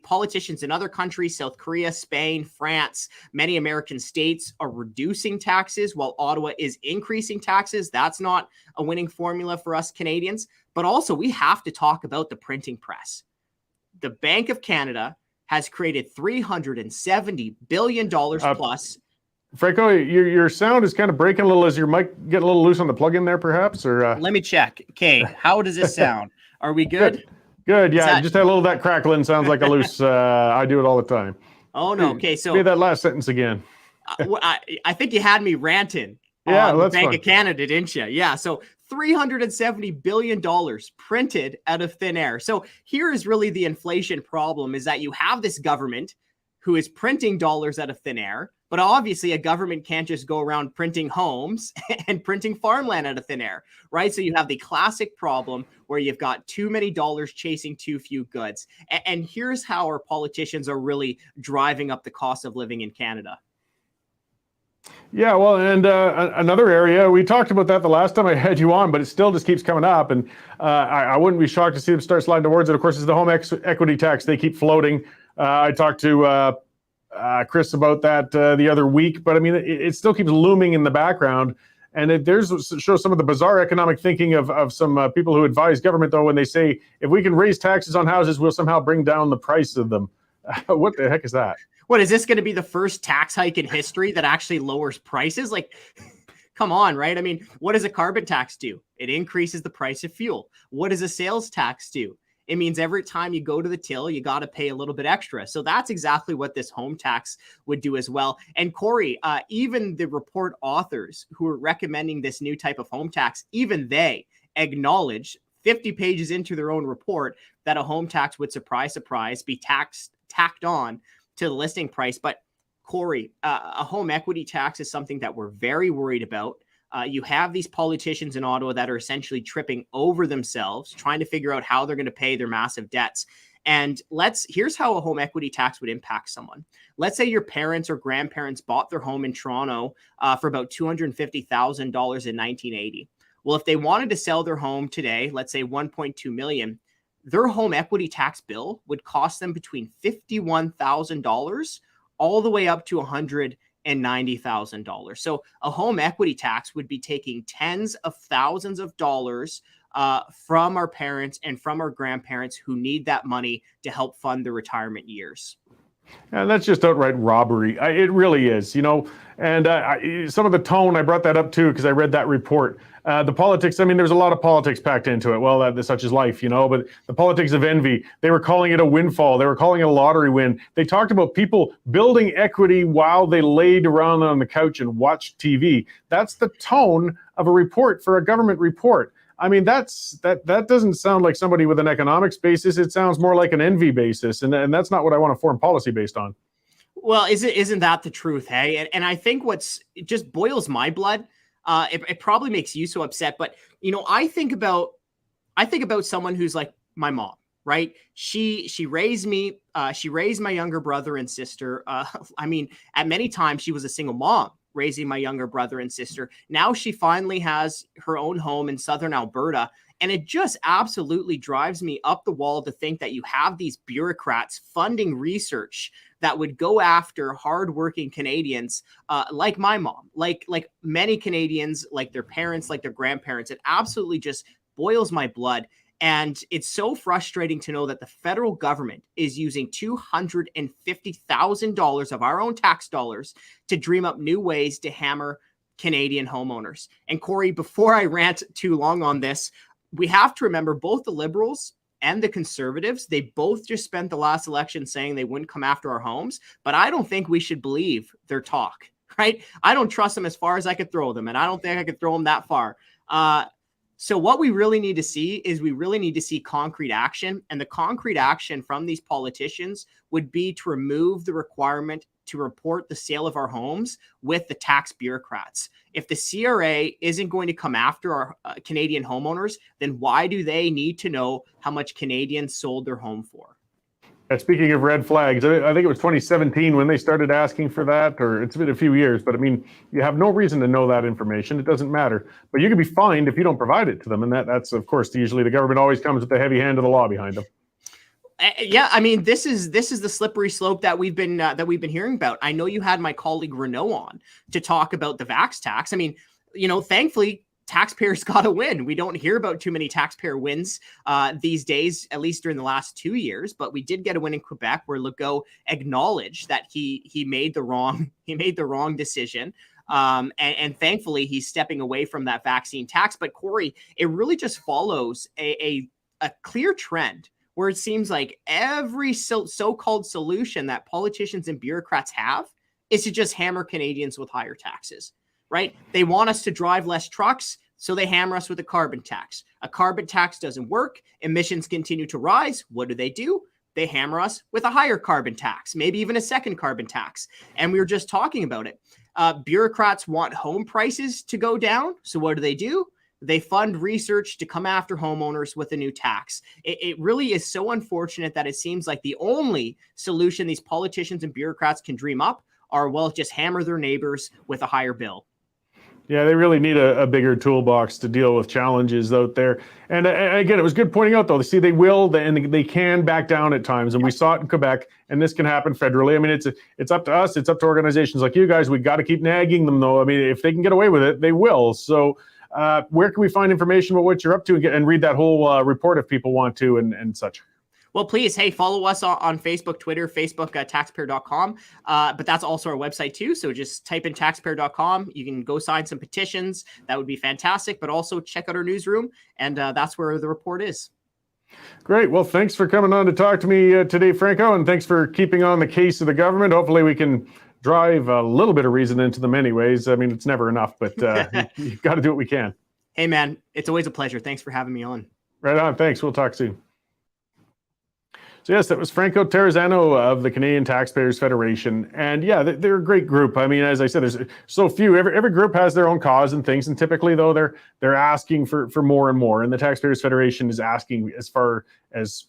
politicians in other countries, South Korea, Spain, France, many American states are reducing taxes while Ottawa is increasing taxes. That's not a winning formula for us Canadians. But also, we have to talk about the printing press. The Bank of Canada has created $370 billion plus. Franco, your sound is kind of breaking a little. Is your mic getting a little loose on the plug-in there, perhaps? Or Let me check. Okay, how does this sound? Are we good? Good, yeah. Just had a little of that crackling. Sounds like a loose. I do it all the time. Oh no. Okay, so read that last sentence again. I think you had me ranting. Yeah, on that's the Bank fine. of Canada, didn't you? Yeah. So $370 billion printed out of thin air. So here is really the inflation problem: is that you have this government who is printing dollars out of thin air. But obviously, a government can't just go around printing homes and printing farmland out of thin air, right? So you have the classic problem where you've got too many dollars chasing too few goods. And here's how our politicians are really driving up the cost of living in Canada. Yeah, well, and another area, we talked about that the last time I had you on, but it still just keeps coming up. And I wouldn't be shocked to see them start sliding towards it. Of course, is the home equity tax. They keep floating. I talked to Chris about that the other week, but I mean, it still keeps looming in the background. And it shows some of the bizarre economic thinking of some people who advise government, though, when they say, if we can raise taxes on houses, we'll somehow bring down the price of them. What the heck is that? What, is this going to be the first tax hike in history that actually lowers prices? Like, come on, right? I mean, what does a carbon tax do? It increases the price of fuel. What does a sales tax do? It means every time you go to the till, you got to pay a little bit extra. So that's exactly what this home tax would do as well. And Cory, even the report authors who are recommending this new type of home tax, even they acknowledge 50 pages into their own report that a home tax would, surprise, be tacked on to the listing price. But Cory, a home equity tax is something that we're very worried about. You have these politicians in Ottawa that are essentially tripping over themselves, trying to figure out how they're going to pay their massive debts. And here's how a home equity tax would impact someone. Let's say your parents or grandparents bought their home in Toronto for about $250,000 in 1980. Well, if they wanted to sell their home today, let's say $1.2 million, their home equity tax bill would cost them between $51,000 all the way up to $190,000. So a home equity tax would be taking tens of thousands of dollars from our parents and from our grandparents who need that money to help fund their retirement years. And that's just outright robbery. It really is, you know. And some of the tone, I brought that up too because I read that report. The politics, I mean, there's a lot of politics packed into it. Well, such is life, you know, but the politics of envy, they were calling it a windfall. They were calling it a lottery win. They talked about people building equity while they laid around on the couch and watched TV. That's the tone of a report for a government report. I mean, that doesn't sound like somebody with an economics basis. It sounds more like an envy basis. And that's not what I want a foreign policy based on. Well, isn't that the truth, hey? And I think it just boils my blood. It probably makes you so upset, but you know, I think about someone who's like my mom, right? She raised me. She raised my younger brother and sister. I mean, at many times she was a single mom raising my younger brother and sister. Now she finally has her own home in Southern Alberta. And it just absolutely drives me up the wall to think that you have these bureaucrats funding research that would go after hardworking Canadians like my mom, like many Canadians, like their parents, like their grandparents. It absolutely just boils my blood. And it's so frustrating to know that the federal government is using $250,000 of our own tax dollars to dream up new ways to hammer Canadian homeowners. And Cory, before I rant too long on this, we have to remember both the Liberals and the Conservatives, they both just spent the last election saying they wouldn't come after our homes, but I don't think we should believe their talk, right? I don't trust them as far as I could throw them, and I don't think I could throw them that far. So what we really need to see is concrete action, and the concrete action from these politicians would be to remove the requirement to report the sale of our homes with the tax bureaucrats. If the CRA isn't going to come after our Canadian homeowners, then why do they need to know how much Canadians sold their home for? Speaking of red flags, I think it was 2017 when they started asking for that, or it's been a few years, but I mean, you have no reason to know that information. It doesn't matter. But you can be fined if you don't provide it to them. And that's, of course, usually the government always comes with the heavy hand of the law behind them. Yeah, I mean, this is the slippery slope that we've been hearing about. I know you had my colleague Renaud on to talk about the vax tax. I mean, you know, thankfully, taxpayers got to win. We don't hear about too many taxpayer wins these days, at least during the last 2 years. But we did get a win in Quebec where Legault acknowledged that he made the wrong decision. And thankfully, he's stepping away from that vaccine tax. But Cory, it really just follows a clear trend where it seems like every so-called solution that politicians and bureaucrats have is to just hammer Canadians with higher taxes, right? They want us to drive less trucks, so they hammer us with a carbon tax. A carbon tax doesn't work. Emissions continue to rise. What do? They hammer us with a higher carbon tax, maybe even a second carbon tax. And we were just talking about it. Bureaucrats want home prices to go down. So what do? They fund research to come after homeowners with a new tax. It really is so unfortunate that it seems like the only solution these politicians and bureaucrats can dream up or, well, just hammer their neighbors with a higher bill. Yeah, they really need a bigger toolbox to deal with challenges out there. And again, it was good pointing out, though. See, they will and they can back down at times. And we saw it in Quebec, and this can happen federally. I mean, it's up to us. It's up to organizations like you guys. We got to keep nagging them, though. I mean, if they can get away with it, they will. So where can we find information about what you're up to and read that whole report if people want to and such? Well, please, hey, follow us on Facebook, Twitter, Facebook, taxpayer.com. But that's also our website too. So just type in taxpayer.com. You can go sign some petitions. That would be fantastic. But also check out our newsroom. And that's where the report is. Great. Well, thanks for coming on to talk to me today, Franco. And thanks for keeping on the case of the government. Hopefully we can drive a little bit of reason into them anyways. I mean, it's never enough, but you've got to do what we can. Hey, man, it's always a pleasure. Thanks for having me on. Right on. Thanks. We'll talk soon. So yes, that was Franco Terrazzano of the Canadian Taxpayers Federation. And yeah, they're a great group. I mean, as I said, there's so few. Every group has their own cause and things. And typically, though, they're asking for more and more. And the Taxpayers Federation is asking, as far as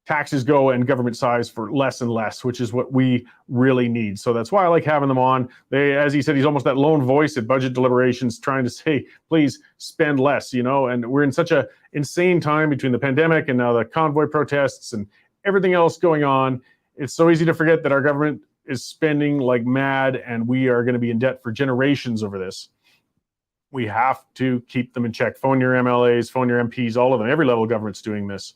taxes go and government size, for less and less, which is what we really need. So that's why I like having them on. They, as he said, he's almost that lone voice at budget deliberations trying to say, please spend less, you know. And we're in such a insane time between the pandemic and now the convoy protests and everything else going on. It's so easy to forget that our government is spending like mad and we are going to be in debt for generations over this. We have to keep them in check. Phone your MLAs, phone your MPs, all of them. Every level of government's doing this.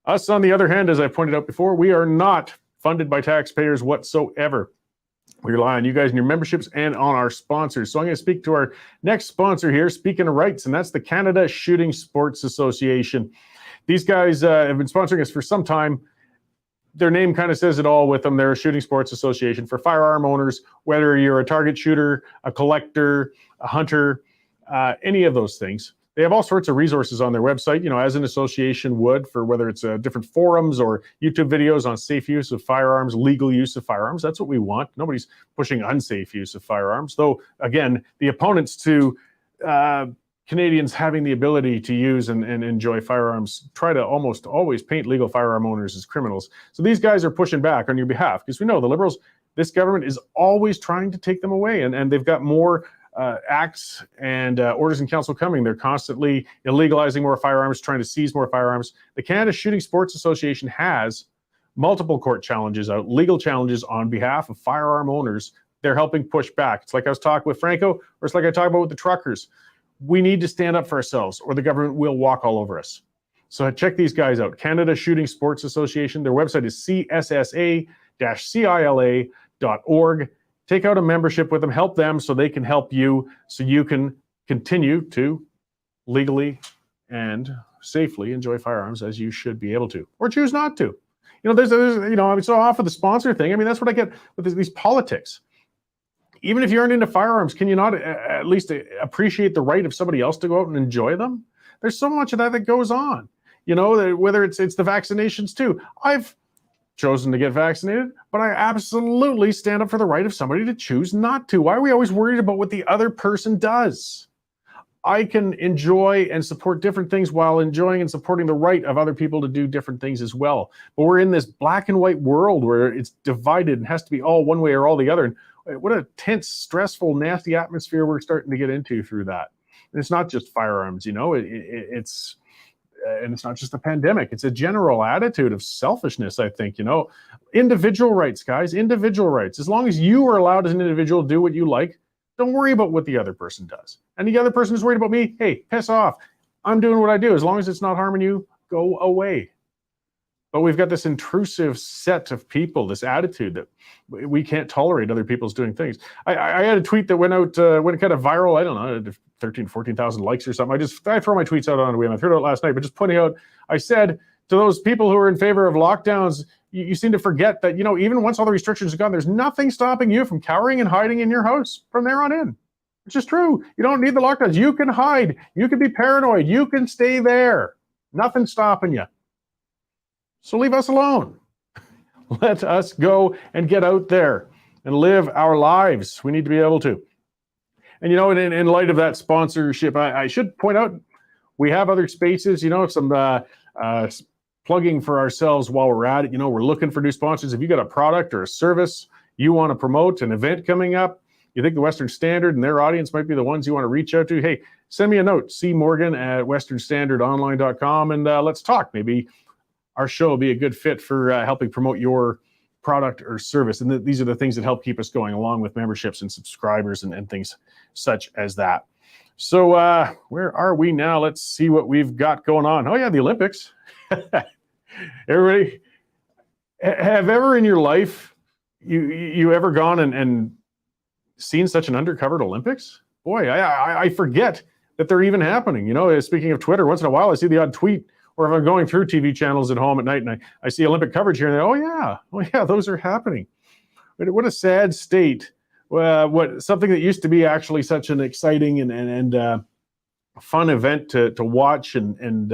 Us, on the other hand, as I pointed out before, we are not funded by taxpayers whatsoever. We rely on you guys and your memberships and on our sponsors. So I'm going to speak to our next sponsor here, speaking of rights, and that's the Canada Shooting Sports Association. These guys have been sponsoring us for some time. Their name kind of says it all with them. They're a shooting sports association for firearm owners, whether you're a target shooter, a collector, a hunter, any of those things. They have all sorts of resources on their website, you know, as an association would, for whether it's different forums or YouTube videos on safe use of firearms, legal use of firearms. That's what we want. Nobody's pushing unsafe use of firearms. Though, again, the opponents to Canadians having the ability to use and enjoy firearms try to almost always paint legal firearm owners as criminals. So these guys are pushing back on your behalf because we know the Liberals, this government is always trying to take them away, and they've got more acts and orders in council coming. They're constantly illegalizing more firearms, trying to seize more firearms. The Canada Shooting Sports Association has multiple court challenges out, legal challenges on behalf of firearm owners. They're helping push back. It's like I was talking with Franco, or it's like I talked about with the truckers. We need to stand up for ourselves or the government will walk all over us. So check these guys out. Canada Shooting Sports Association. Their website is cssa-cila.org. Take out a membership with them. Help them so they can help you, so you can continue to legally and safely enjoy firearms as you should be able to, or choose not to. You know, there's you know, I'm so off of the sponsor thing. I mean, that's what I get with these politics. Even if you aren't into firearms, can you not at least appreciate the right of somebody else to go out and enjoy them? There's so much of that goes on. You know, whether it's the vaccinations too. I've chosen to get vaccinated, but I absolutely stand up for the right of somebody to choose not to. Why are we always worried about what the other person does? I can enjoy and support different things while enjoying and supporting the right of other people to do different things as well. But we're in this black and white world where it's divided and has to be all one way or all the other. And what a tense, stressful, nasty atmosphere we're starting to get into through that. And it's not just firearms, you know, it's not just a pandemic. It's a general attitude of selfishness, I think, you know. Individual rights, guys, individual rights. As long as you are allowed as an individual to do what you like, don't worry about what the other person does. And the other person is worried about me, hey, piss off. I'm doing what I do. As long as it's not harming you, go away. But we've got this intrusive set of people, this attitude that we can't tolerate other people's doing things. I had a tweet that went out, went kind of viral, I don't know, 13, 14,000 likes or something. I throw my tweets out on a whim. I threw it out last night, but just pointing out, I said to those people who are in favor of lockdowns, you seem to forget that, you know, even once all the restrictions are gone, there's nothing stopping you from cowering and hiding in your house from there on in. It's just true. You don't need the lockdowns. You can hide. You can be paranoid. You can stay there. Nothing's stopping you. So leave us alone. Let us go and get out there and live our lives. We need to be able to. And, you know, in light of that sponsorship, I should point out, we have other spaces, you know, some plugging for ourselves while we're at it. You know, we're looking for new sponsors. If you got a product or a service, you want to promote an event coming up, you think the Western Standard and their audience might be the ones you want to reach out to, hey, send me a note, cmorgan@westernstandardonline.com, and let's talk. Maybe our show will be a good fit for helping promote your product or service. And these are the things that help keep us going, along with memberships and subscribers and things such as that. So where are we now? Let's see what we've got going on. Oh yeah, the Olympics. Everybody, have ever in your life, you ever gone and seen such an undercovered Olympics? Boy, I forget that they're even happening. You know, speaking of Twitter, once in a while I see the odd tweet, or if I'm going through TV channels at home at night and I see Olympic coverage here, and oh yeah, those are happening. But what a sad state. What something that used to be actually such an exciting and fun event to watch and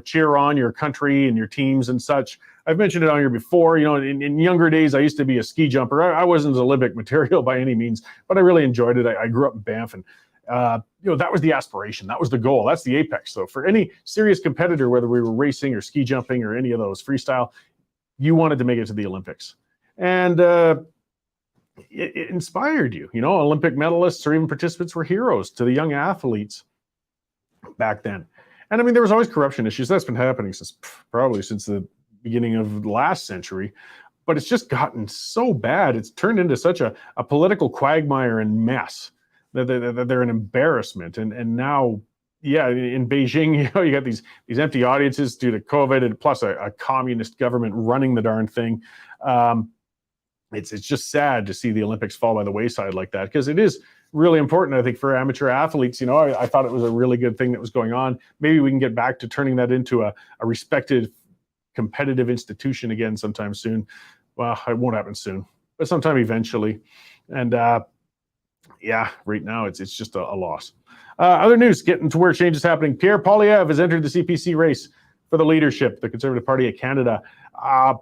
cheer on your country and your teams and such. I've mentioned it on here before. You know, in younger days, I used to be a ski jumper. I wasn't Olympic material by any means, but I really enjoyed it. I grew up in Banff, and that was the aspiration. That was the goal. That's the apex. So for any serious competitor, whether we were racing or ski jumping or any of those freestyle, you wanted to make it to the Olympics. And it inspired you. You know, Olympic medalists or even participants were heroes to the young athletes back then. And I mean, there was always corruption issues. That's been happening since the beginning of the last century. But it's just gotten so bad. It's turned into such a political quagmire and mess that they're an embarrassment. And now, yeah, in Beijing, you got these empty audiences due to COVID, and plus a communist government running the darn thing. It's just sad to see the Olympics fall by the wayside like that, because it is really important, I think, for amateur athletes. You know, I thought it was a really good thing that was going on. Maybe we can get back to turning that into a respected, competitive institution again sometime soon. Well, it won't happen soon, but sometime eventually. And right now it's just a loss. Other news, getting to where change is happening. Pierre Poilievre has entered the CPC race for the leadership, the Conservative Party of Canada. I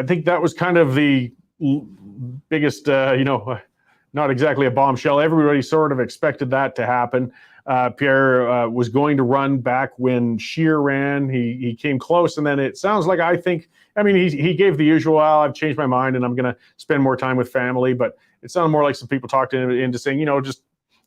think that was kind of the biggest, not exactly a bombshell. Everybody sort of expected that to happen. Pierre was going to run back when Scheer ran. He came close, and then it sounds like, he gave the usual, I've changed my mind and I'm going to spend more time with family. But it sounded more like some people talked him into saying,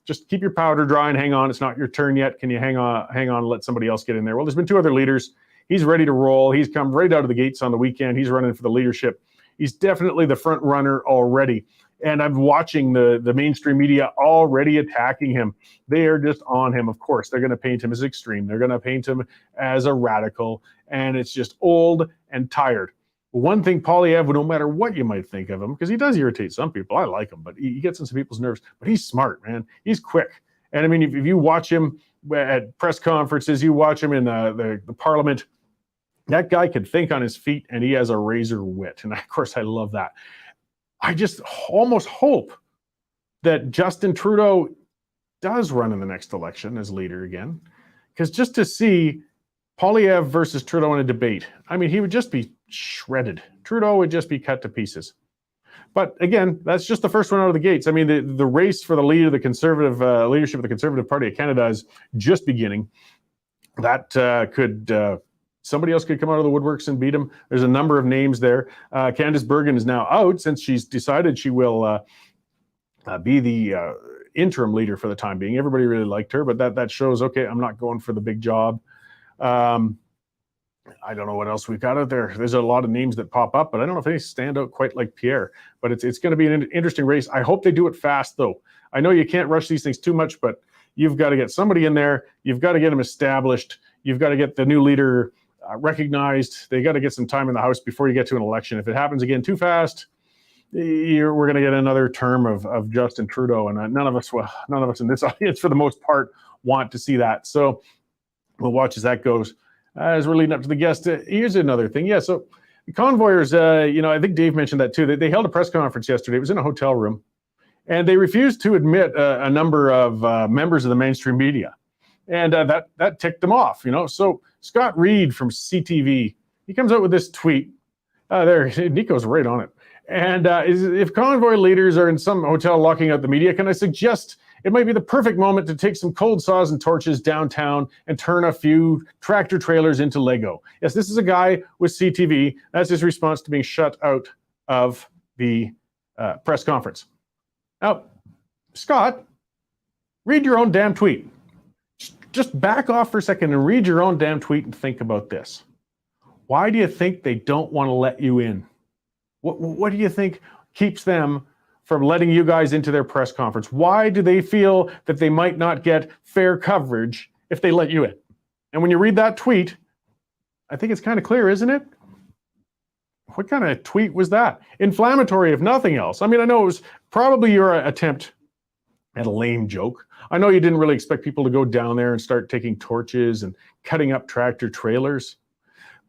just keep your powder dry and hang on. It's not your turn yet. Can you hang on and let somebody else get in there? Well, there's been two other leaders. He's ready to roll. He's come right out of the gates on the weekend. He's running for the leadership. He's definitely the front runner already. And I'm watching the mainstream media already attacking him. They are just on him. Of course, they're going to paint him as extreme. They're going to paint him as a radical. And it's just old and tired. One thing, Poilievre, no matter what you might think of him, because he does irritate some people. I like him, but he gets on some people's nerves. But he's smart, man. He's quick. And I mean, if you watch him at press conferences, you watch him in the parliament, that guy can think on his feet, and he has a razor wit. And of course, I love that. I just almost hope that Justin Trudeau does run in the next election as leader again, because just to see Poilievre versus Trudeau in a debate, he would just be shredded. Trudeau would just be cut to pieces. But again, that's just the first one out of the gates. The race for the lead of the Conservative leadership of the Conservative Party of Canada is just beginning. That somebody else could come out of the woodworks and beat him. There's a number of names there. Candice Bergen is now out since she's decided she will be the interim leader for the time being. Everybody really liked her, but that shows, okay, I'm not going for the big job. I don't know what else we've got out there. There's a lot of names that pop up, but I don't know if any stand out quite like Pierre. But it's going to be an interesting race. I hope they do it fast, though. I know you can't rush these things too much, but you've got to get somebody in there. You've got to get them established. You've got to get the new leader recognized. They got to get some time in the House before you get to an election. If it happens again too fast, we're going to get another term of Justin Trudeau, and none of us in this audience, for the most part, want to see that. So we'll watch as that goes. As we're leading up to the guest, here's another thing. Yeah, so the convoyers, I think Dave mentioned that too. They held a press conference yesterday. It was in a hotel room, and they refused to admit a number of members of the mainstream media, and that ticked them off. So Scott Reed from CTV, he comes out with this tweet. There, Nico's right on it. And if convoy leaders are in some hotel locking out the media, can I suggest it might be the perfect moment to take some cold saws and torches downtown and turn a few tractor trailers into Lego. Yes, this is a guy with CTV. That's his response to being shut out of the press conference. Now, Scott, read your own damn tweet. Just back off for a second and read your own damn tweet and think about this. Why do you think they don't want to let you in? What do you think keeps them from letting you guys into their press conference? Why do they feel that they might not get fair coverage if they let you in? And when you read that tweet, I think it's kind of clear, isn't it? What kind of tweet was that? Inflammatory, if nothing else. I mean, I know it was probably your attempt at a lame joke. I know you didn't really expect people to go down there and start taking torches and cutting up tractor trailers.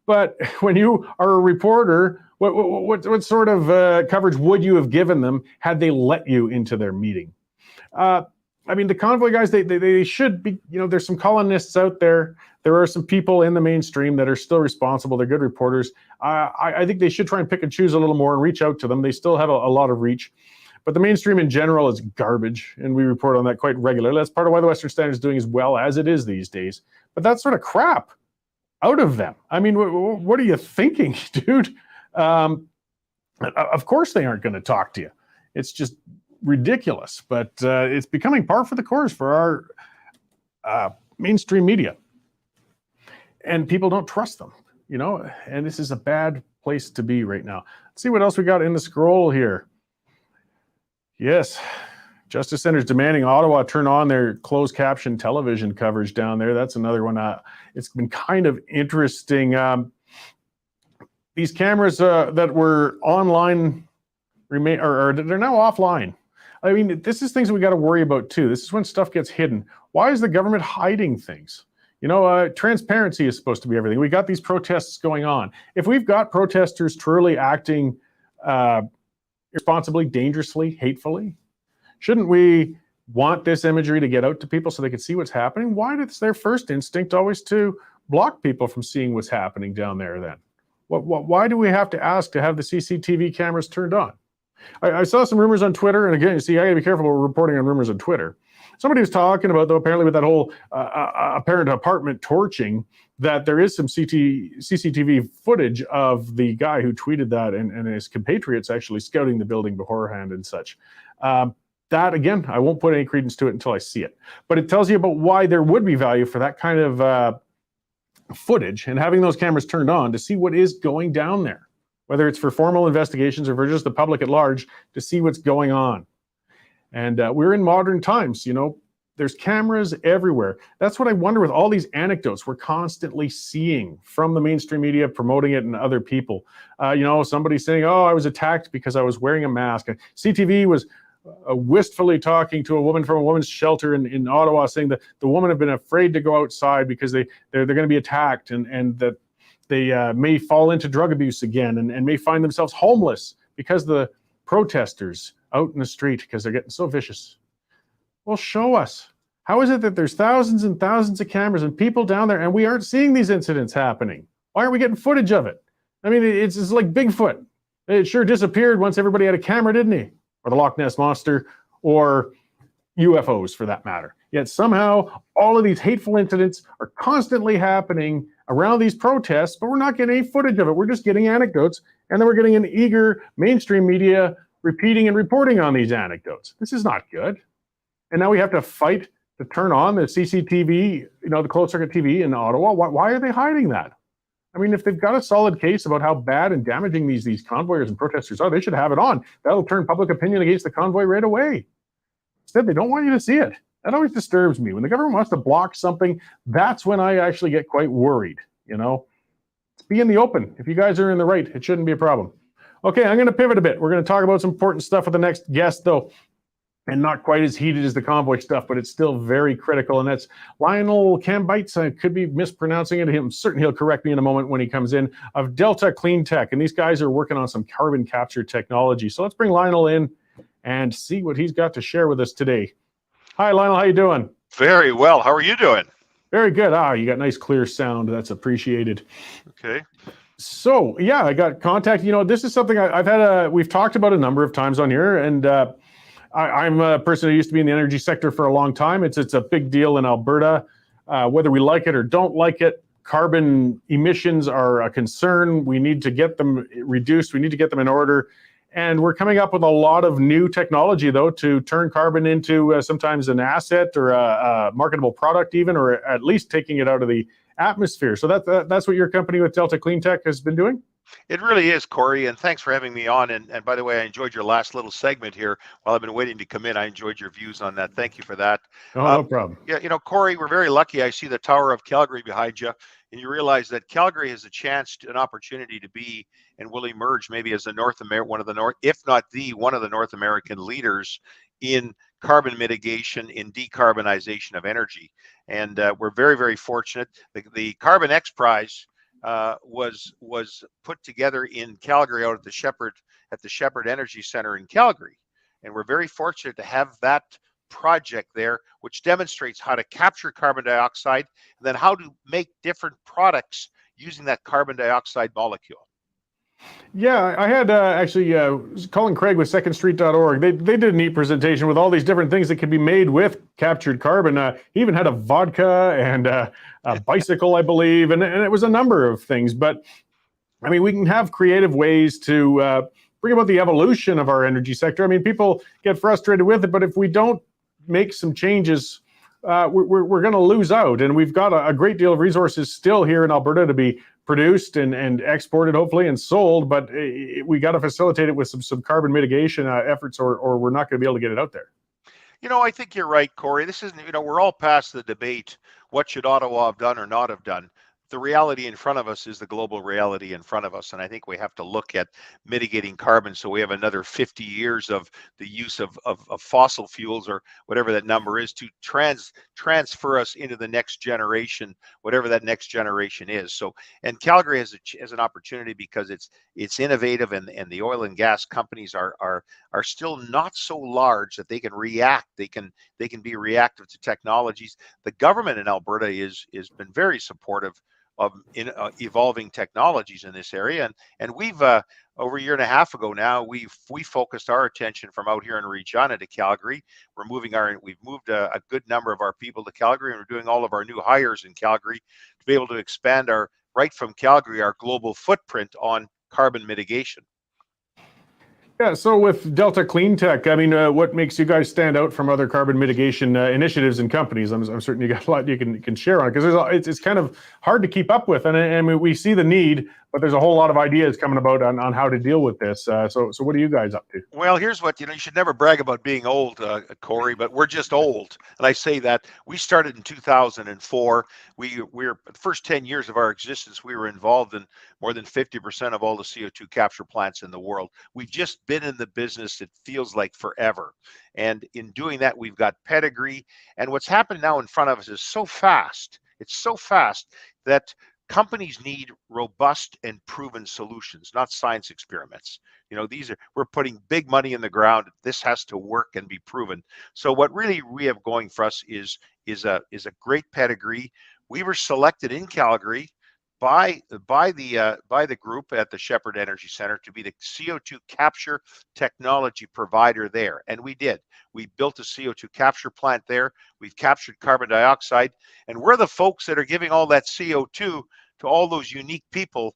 But when you are a reporter, what sort of coverage would you have given them had they let you into their meeting? I mean, the convoy guys, they should be, you know, there's some columnists out there. There are some people in the mainstream that are still responsible. They're good reporters. I think they should try and pick and choose a little more and reach out to them. They still have a lot of reach. But the mainstream in general is garbage, and we report on that quite regularly. That's part of why the Western Standard is doing as well as it is these days. But that sort of crap out of them. I mean, what are you thinking, dude? Of course they aren't going to talk to you. It's just ridiculous. But it's becoming par for the course for our mainstream media. And people don't trust them, you know, and this is a bad place to be right now. Let's see what else we got in the scroll here. Yes, Justice Center's demanding Ottawa turn on their closed caption television coverage down there. That's another one. It's been kind of interesting. These cameras that were online remain, or they're now offline. I mean, this is things we got to worry about too. This is when stuff gets hidden. Why is the government hiding things? You know, transparency is supposed to be everything. We got these protests going on. If we've got protesters truly acting irresponsibly, dangerously, hatefully, shouldn't we want this imagery to get out to people so they can see what's happening? Why is their first instinct always to block people from seeing what's happening down there then? Why do we have to ask to have the CCTV cameras turned on? I saw some rumors on Twitter, and again, you see, I gotta be careful about reporting on rumors on Twitter. Somebody was talking about, though, apparently with that whole apparent apartment torching, that there is some CCTV footage of the guy who tweeted that and his compatriots actually scouting the building beforehand and such. That, again, I won't put any credence to it until I see it. But it tells you about why there would be value for that kind of footage and having those cameras turned on to see what is going down there, whether it's for formal investigations or for just the public at large to see what's going on. And we're in modern times, you know, there's cameras everywhere. That's what I wonder with all these anecdotes we're constantly seeing from the mainstream media promoting it and other people. You know, somebody saying, oh, I was attacked because I was wearing a mask. CTV was wistfully talking to a woman from a women's shelter in Ottawa saying that the woman had been afraid to go outside because they're going to be attacked and that they may fall into drug abuse again and may find themselves homeless because the protesters out in the street because they're getting so vicious. Well, show us. How is it that there's thousands and thousands of cameras and people down there and we aren't seeing these incidents happening? Why aren't we getting footage of it? I mean, it's like Bigfoot. It sure disappeared once everybody had a camera, didn't he? Or the Loch Ness Monster, or UFOs for that matter. Yet somehow all of these hateful incidents are constantly happening around these protests, but we're not getting any footage of it. We're just getting anecdotes, and then we're getting an eager mainstream media repeating and reporting on these anecdotes. This is not good. And now we have to fight to turn on the CCTV, you know, the closed circuit TV in Ottawa. Why are they hiding that? I mean, if they've got a solid case about how bad and damaging these convoyers and protesters are, they should have it on. That'll turn public opinion against the convoy right away. Instead, they don't want you to see it. That always disturbs me. When the government wants to block something, that's when I actually get quite worried, you know? Let's be in the open. If you guys are in the right, it shouldn't be a problem. Okay, I'm going to pivot a bit. We're going to talk about some important stuff with the next guest, though, and not quite as heated as the convoy stuff, but it's still very critical, and that's Lionel Kambeitz. I could be mispronouncing it. I'm certain he'll correct me in a moment when he comes in, of Delta CleanTech, and these guys are working on some carbon capture technology. So let's bring Lionel in and see what he's got to share with us today. Hi, Lionel. How you doing? Very well. How are you doing? Very good. You got nice, clear sound. That's appreciated. Okay. So, yeah, I got contacted. You know, this is something we've talked about a number of times on here, and I'm a person who used to be in the energy sector for a long time. It's a big deal in Alberta. Whether we like it or don't like it, carbon emissions are a concern. We need to get them reduced. We need to get them in order. And we're coming up with a lot of new technology, though, to turn carbon into sometimes an asset or a marketable product even, or at least taking it out of the atmosphere. So that's what your company with Delta CleanTech has been doing? It really is, Cory, and thanks for having me on. And by the way, I enjoyed your last little segment here while I've been waiting to come in. I enjoyed your views on that. Thank you for that. Oh, no problem. Yeah, Cory, we're very lucky. I see the Tower of Calgary behind you, and you realize that Calgary has a chance, an opportunity to be, and will emerge maybe as one of the North, if not one of the North American leaders in carbon mitigation, in decarbonization of energy. And we're very, very fortunate. The Carbon X Prize was put together in Calgary out at the Shepherd Energy Center in Calgary, and we're very fortunate to have that project there, which demonstrates how to capture carbon dioxide and then how to make different products using that carbon dioxide molecule. Yeah, I had actually Colin Craig with secondstreet.org. They did a neat presentation with all these different things that can be made with captured carbon. He even had a vodka and a bicycle, I believe, and it was a number of things. But I mean, we can have creative ways to bring about the evolution of our energy sector. I mean, people get frustrated with it, but if we don't make some changes, we're going to lose out. And we've got a great deal of resources still here in Alberta to be produced and exported, hopefully, and sold. But we got to facilitate it with some carbon mitigation efforts, or we're not going to be able to get it out there. I think you're right, Cory. This isn't, we're all past the debate. What should Ottawa have done or not have done? The reality in front of us is the global reality in front of us. And I think we have to look at mitigating carbon so we have another 50 years of the use of fossil fuels, or whatever that number is, to transfer us into the next generation, whatever that next generation is. So, and Calgary has an opportunity because it's innovative, and the oil and gas companies are still not so large that they can react. They can be reactive to technologies. The government in Alberta has been very supportive of evolving technologies in this area, and we've over a year and a half ago now, we focused our attention from out here in Regina to Calgary. We've moved a good number of our people to Calgary, and we're doing all of our new hires in Calgary to be able to expand right from Calgary our global footprint on carbon mitigation. Yeah, so with Delta CleanTech, I mean, what makes you guys stand out from other carbon mitigation initiatives and companies? I'm certain you got a lot you can share on it, because it's kind of hard to keep up with, and we see the need, but there's a whole lot of ideas coming about on how to deal with this. So what are you guys up to? Well, here's what, you should never brag about being old, Cory, but we're just old. And I say that we started in 2004. We're the first 10 years of our existence, we were involved in more than 50% of all the CO2 capture plants in the world. We've just been in the business, it feels like forever. And in doing that, we've got pedigree. And what's happened now in front of us is so fast. It's so fast that companies need robust and proven solutions, not science experiments. We're putting big money in the ground. This has to work and be proven. So what really we have going for us is a great pedigree. We were selected in Calgary by the group at the Shepherd Energy Center to be the CO2 capture technology provider there, and we did. We built a CO2 capture plant there. We've captured carbon dioxide, and we're the folks that are giving all that CO2 to all those unique people,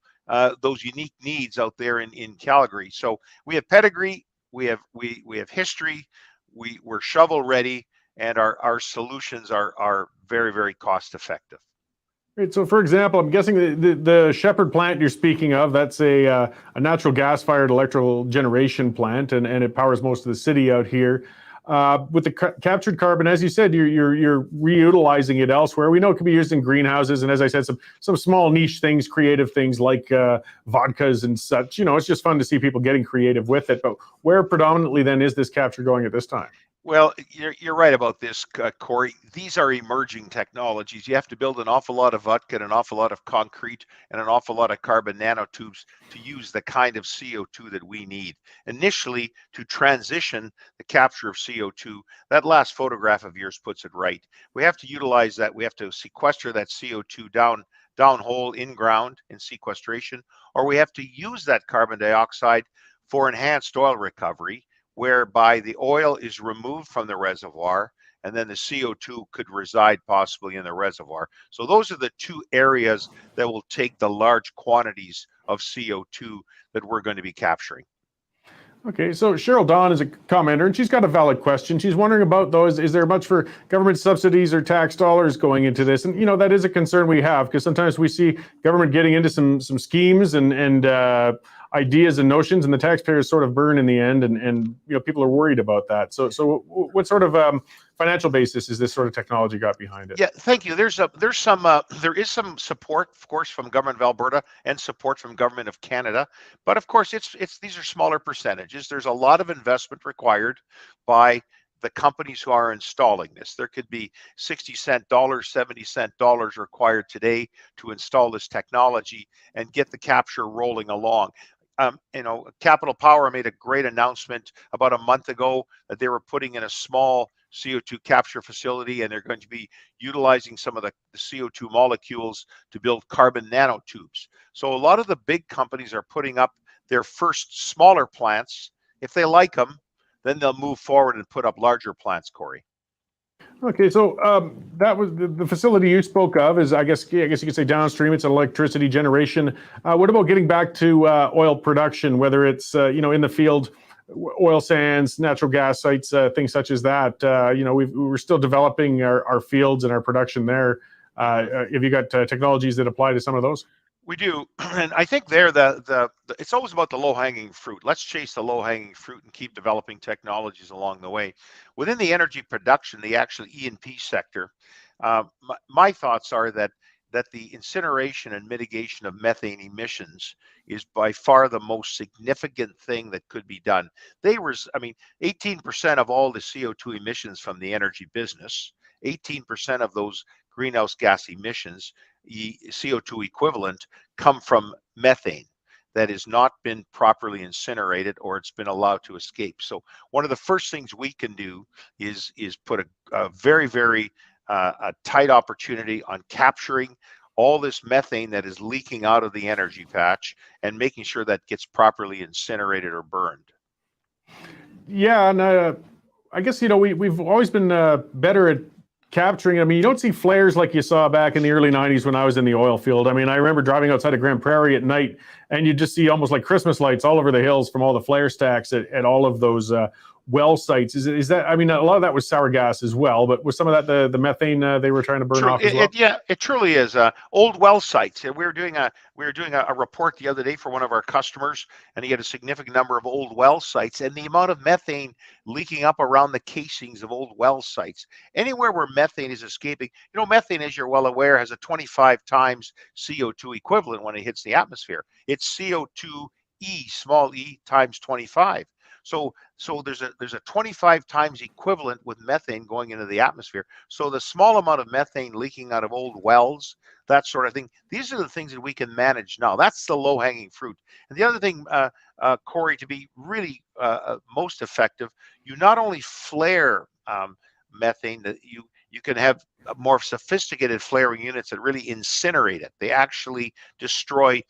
those unique needs out there in Calgary. So we have pedigree, we have history, we're shovel ready, and our solutions are very, very cost effective. Right, so for example, I'm guessing the Shepherd plant you're speaking of, that's a natural gas-fired electrical generation plant, and it powers most of the city out here. With the captured carbon, as you said, you're reutilizing it elsewhere. We know it can be used in greenhouses, and as I said, some small niche things, creative things like vodkas and such. It's just fun to see people getting creative with it. But where predominantly then is this capture going at this time? Well, you're right about this, Cory. These are emerging technologies. You have to build an awful lot of vodka and an awful lot of concrete and an awful lot of carbon nanotubes to use the kind of CO2 that we need. Initially, to transition the capture of CO2, that last photograph of yours puts it right. We have to utilize that. We have to sequester that CO2 downhole in ground in sequestration, or we have to use that carbon dioxide for enhanced oil recovery, whereby the oil is removed from the reservoir and then the CO2 could reside possibly in the reservoir. So those are the two areas that will take the large quantities of CO2 that we're going to be capturing. Okay, so Cheryl Dawn is a commenter, and she's got a valid question. She's wondering about those. Is there much for government subsidies or tax dollars going into this? And that is a concern we have, because sometimes we see government getting into some schemes and ideas and notions, and the taxpayers sort of burn in the end, and people are worried about that. So what sort of financial basis is this sort of technology got behind it? Yeah, thank you. There is some support, of course, from government of Alberta and support from government of Canada, but of course, these are smaller percentages. There's a lot of investment required by the companies who are installing this. There could be 60-cent dollars, 70-cent dollars required today to install this technology and get the capture rolling along. Capital Power made a great announcement about a month ago that they were putting in a small CO2 capture facility, and they're going to be utilizing some of the CO2 molecules to build carbon nanotubes. So a lot of the big companies are putting up their first smaller plants. If they like them, then they'll move forward and put up larger plants, Cory. Okay, so that was the facility you spoke of. Is I guess you could say downstream. It's electricity generation. What about getting back to oil production? Whether it's in the field, oil sands, natural gas sites, things such as that. We're still developing our fields and our production there. Have you got technologies that apply to some of those? We do, and I think it's always about the low-hanging fruit. Let's chase the low-hanging fruit and keep developing technologies along the way. Within the energy production, the actual E&P sector, my thoughts are that the incineration and mitigation of methane emissions is by far the most significant thing that could be done. 18% of all the CO2 emissions from the energy business, 18% of those greenhouse gas emissions, CO2 equivalent, come from methane that has not been properly incinerated, or it's been allowed to escape. So one of the first things we can do is put a very, very a tight opportunity on capturing all this methane that is leaking out of the energy patch and making sure that gets properly incinerated or burned. Yeah, and I guess we've always been better at capturing. I mean, you don't see flares like you saw back in the early 90s when I was in the oil field. I mean, I remember driving outside of Grand Prairie at night, and you just see almost like Christmas lights all over the hills from all the flare stacks at all of those well sites. Is that, I mean, a lot of that was sour gas as well, but was some of that the methane they were trying to burn off as well? It truly is. Old well sites. We were doing a report the other day for one of our customers, and he had a significant number of old well sites, and the amount of methane leaking up around the casings of old well sites. Anywhere where methane is escaping, methane, as you're well aware, has a 25 times CO2 equivalent when it hits the atmosphere. It's CO2e, small e, times 25. So there's a 25 times equivalent with methane going into the atmosphere. So the small amount of methane leaking out of old wells, that sort of thing, these are the things that we can manage now. That's the low-hanging fruit. And the other thing, Cory, to be really most effective, you not only flare methane, that you can have more sophisticated flaring units that really incinerate it. They actually destroy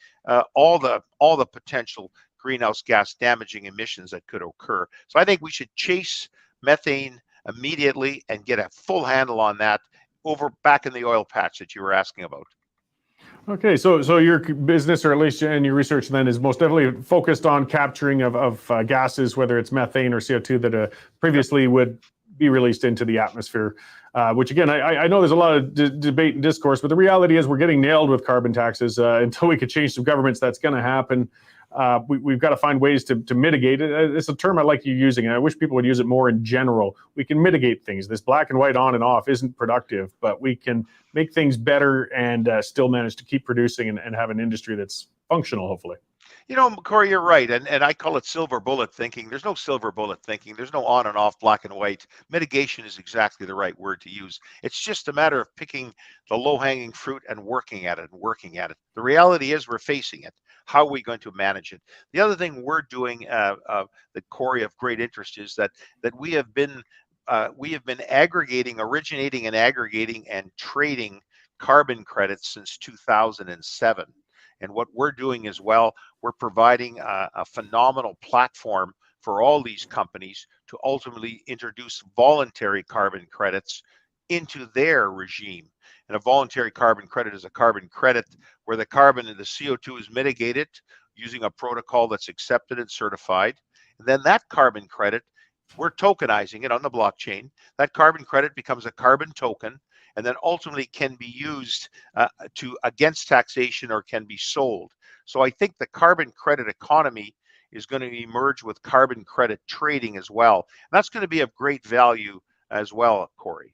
all the potential greenhouse gas damaging emissions that could occur. So I think we should chase methane immediately and get a full handle on that back in the oil patch that you were asking about. Okay, so your business, or at least in your research then, is most definitely focused on capturing of gases, whether it's methane or CO2 that previously would be released into the atmosphere, which again, I know there's a lot of debate and discourse, but the reality is we're getting nailed with carbon taxes. Until we could change some governments, that's going to happen. We've got to find ways to mitigate it. It's a term I like you using, and I wish people would use it more in general. We can mitigate things. This black and white on and off isn't productive, but we can make things better and still manage to keep producing and have an industry that's functional, hopefully. Cory, you're right. And I call it silver bullet thinking. There's no silver bullet thinking. There's no on and off, black and white. Mitigation is exactly the right word to use. It's just a matter of picking the low-hanging fruit and working at it. The reality is we're facing it. How are we going to manage it? The other thing we're doing, that Cory, of great interest, is that we have been originating and aggregating and trading carbon credits since 2007. And what we're doing as well, we're providing a phenomenal platform for all these companies to ultimately introduce voluntary carbon credits into their regime. And a voluntary carbon credit is a carbon credit where the carbon and the CO2 is mitigated using a protocol that's accepted and certified. And then that carbon credit, we're tokenizing it on the blockchain. That carbon credit becomes a carbon token, and then ultimately can be used against taxation or can be sold. So I think the carbon credit economy is going to emerge with carbon credit trading as well. And that's going to be of great value as well, Cory.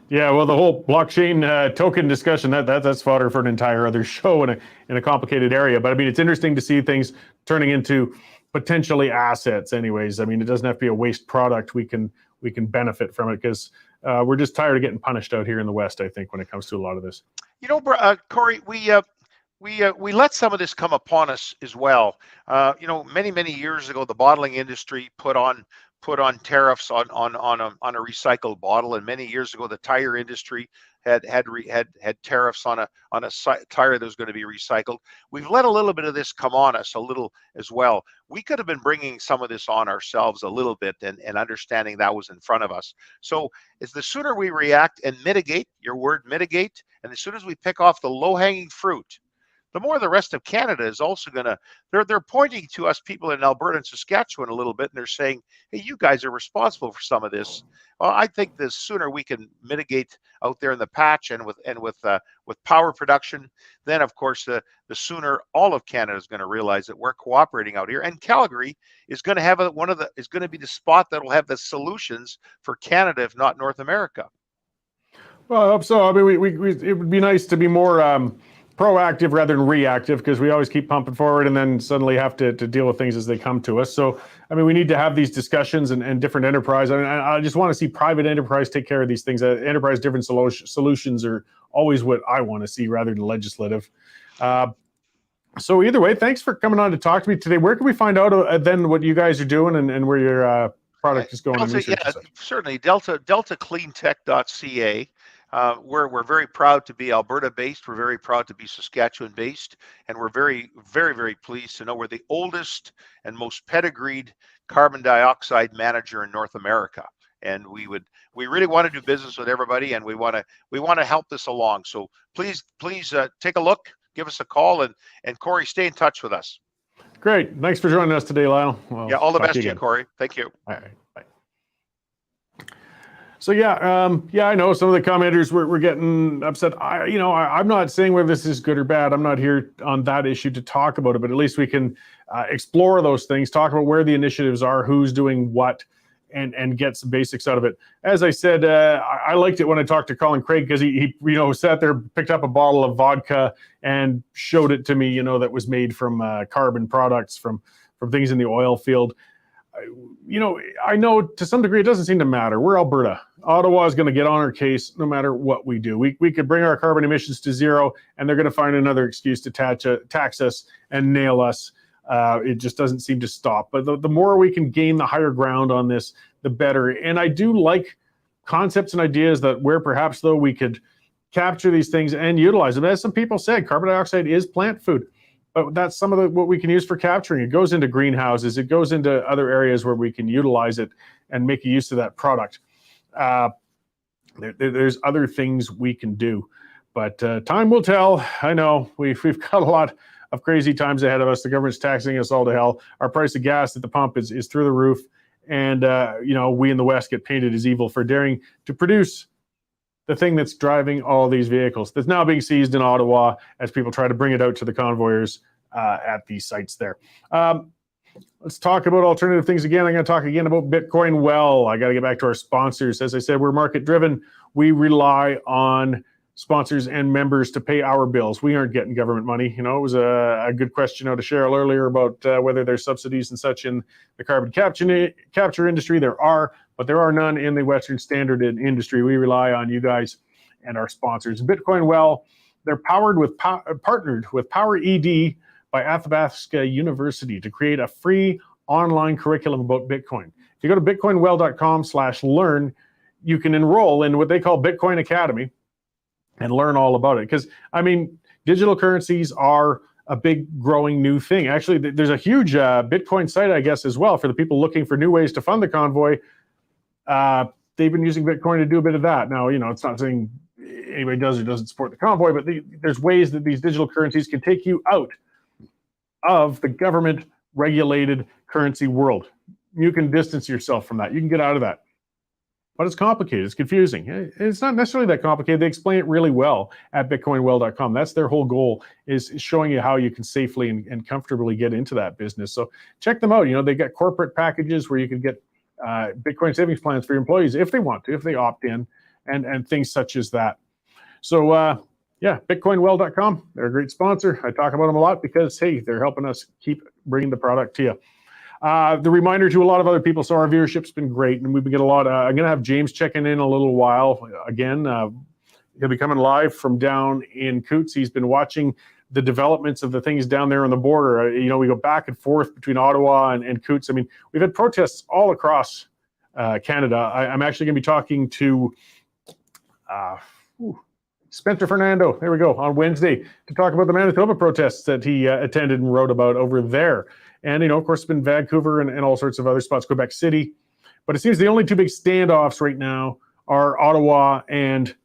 Yeah, well, the whole blockchain token discussion, that's fodder for an entire other show in a complicated area. But I mean, it's interesting to see things turning into potentially assets anyways. I mean, it doesn't have to be a waste product. We can benefit from it because we're just tired of getting punished out here in the West, I think, when it comes to a lot of this. You know, Cory, we let some of this come upon us as well. You know, many years ago, the bottling industry put on tariffs on a recycled bottle, and many years ago, the tire industry had tariffs on a tire that was going to be recycled. We've let a little bit of this come on us a little as well. We could have been bringing some of this on ourselves a little bit and understanding that was in front of us. So it's the sooner we react and mitigate, your word mitigate, and as soon as we pick off the low-hanging fruit, the more the rest of Canada is also going to, they're pointing to us people in Alberta and Saskatchewan a little bit, and they're saying, hey, you guys are responsible for some of this. Well, I think the sooner we can mitigate out there in the patch and with power production, then of course the sooner all of Canada is going to realize that we're cooperating out here. And Calgary is going to have is going to be the spot that will have the solutions for Canada, if not North America. Well, I hope so. I mean, it would be nice to be more proactive rather than reactive, because we always keep pumping forward and then suddenly have to deal with things as they come to us. So, I mean, we need to have these discussions and different enterprise. I mean, I just want to see private enterprise take care of these things. Enterprise different solutions are always what I want to see rather than legislative. So either way, thanks for coming on to talk to me today. Where can we find out then what you guys are doing and where your product is going? Certainly, deltacleantech.ca. We're very proud to be Alberta-based. We're very proud to be Saskatchewan-based, and we're very pleased to know we're the oldest and most pedigreed carbon dioxide manager in North America. And we really want to do business with everybody, and we want to help this along. So please take a look, give us a call, and Cory, stay in touch with us. Great, thanks for joining us today, Lionel. Well, yeah, all the best to you, Cory. Thank you. All right, bye. So yeah, I know some of the commenters were getting upset. I'm not saying whether this is good or bad. I'm not here on that issue to talk about it, but at least we can explore those things, talk about where the initiatives are, who's doing what, and get some basics out of it. As I said, I liked it when I talked to Colin Craig, because he sat there, picked up a bottle of vodka and showed it to me, that was made from carbon products from things in the oil field. I know to some degree it doesn't seem to matter. We're Alberta. Ottawa is going to get on our case no matter what we do. We could bring our carbon emissions to zero, and they're going to find another excuse to tax us and nail us. It just doesn't seem to stop. But the more we can gain the higher ground on this, the better. And I do like concepts and ideas that where perhaps, though, we could capture these things and utilize them. As some people said, carbon dioxide is plant food. But that's some of what we can use for capturing. It goes into greenhouses. It goes into other areas where we can utilize it and make use of that product. There's other things we can do. But time will tell. I know we've got a lot of crazy times ahead of us. The government's taxing us all to hell. Our price of gas at the pump is through the roof. And, we in the West get painted as evil for daring to produce the thing that's driving all these vehicles that's now being seized in Ottawa as people try to bring it out to the convoyers at these sites there. Let's talk about alternative things again. I'm going to talk again about Bitcoin. Well, I got to get back to our sponsors. As I said, we're market driven. We rely on sponsors and members to pay our bills. We aren't getting government money. It was a good question out of Cheryl earlier about whether there's subsidies and such in the carbon capture industry. There are, but there are none in the Western Standard industry. We rely on you guys and our sponsors. Bitcoin Well, they're partnered with Power ED by Athabasca University to create a free online curriculum about Bitcoin. If you go to bitcoinwell.com/learn, you can enroll in what they call Bitcoin Academy and learn all about it. Because, digital currencies are a big growing new thing. Actually, there's a huge Bitcoin site, I guess, as well for the people looking for new ways to fund the convoy. They've been using Bitcoin to do a bit of that. Now, it's not saying anybody does or doesn't support the convoy, but there's ways that these digital currencies can take you out of the government-regulated currency world. you can distance yourself from that. You can get out of that. But it's complicated. It's confusing. It's not necessarily that complicated. They explain it really well at bitcoinwell.com. That's their whole goal, is showing you how you can safely and comfortably get into that business. So check them out. You know, they got corporate packages where you can get Bitcoin savings plans for your employees if they want to, if they opt in, and things such as that. So yeah, bitcoinwell.com. They're a great sponsor. I talk about them a lot because, hey, they're helping us keep bringing the product to you. The reminder to a lot of other people, so our viewership's been great, and we've been getting a lot. I'm going to have James checking in a little while. Again, he'll be coming live from down in Coutts. He's been watching the developments of the things down there on the border. You know, we go back and forth between Ottawa and Coutts. I mean, we've had protests all across Canada. I'm actually going to be talking to Spencer Fernando, there we go, on Wednesday to talk about the Manitoba protests that he attended and wrote about over there. And, you know, of course, it's been Vancouver and all sorts of other spots, Quebec City. But it seems the only two big standoffs right now are Ottawa and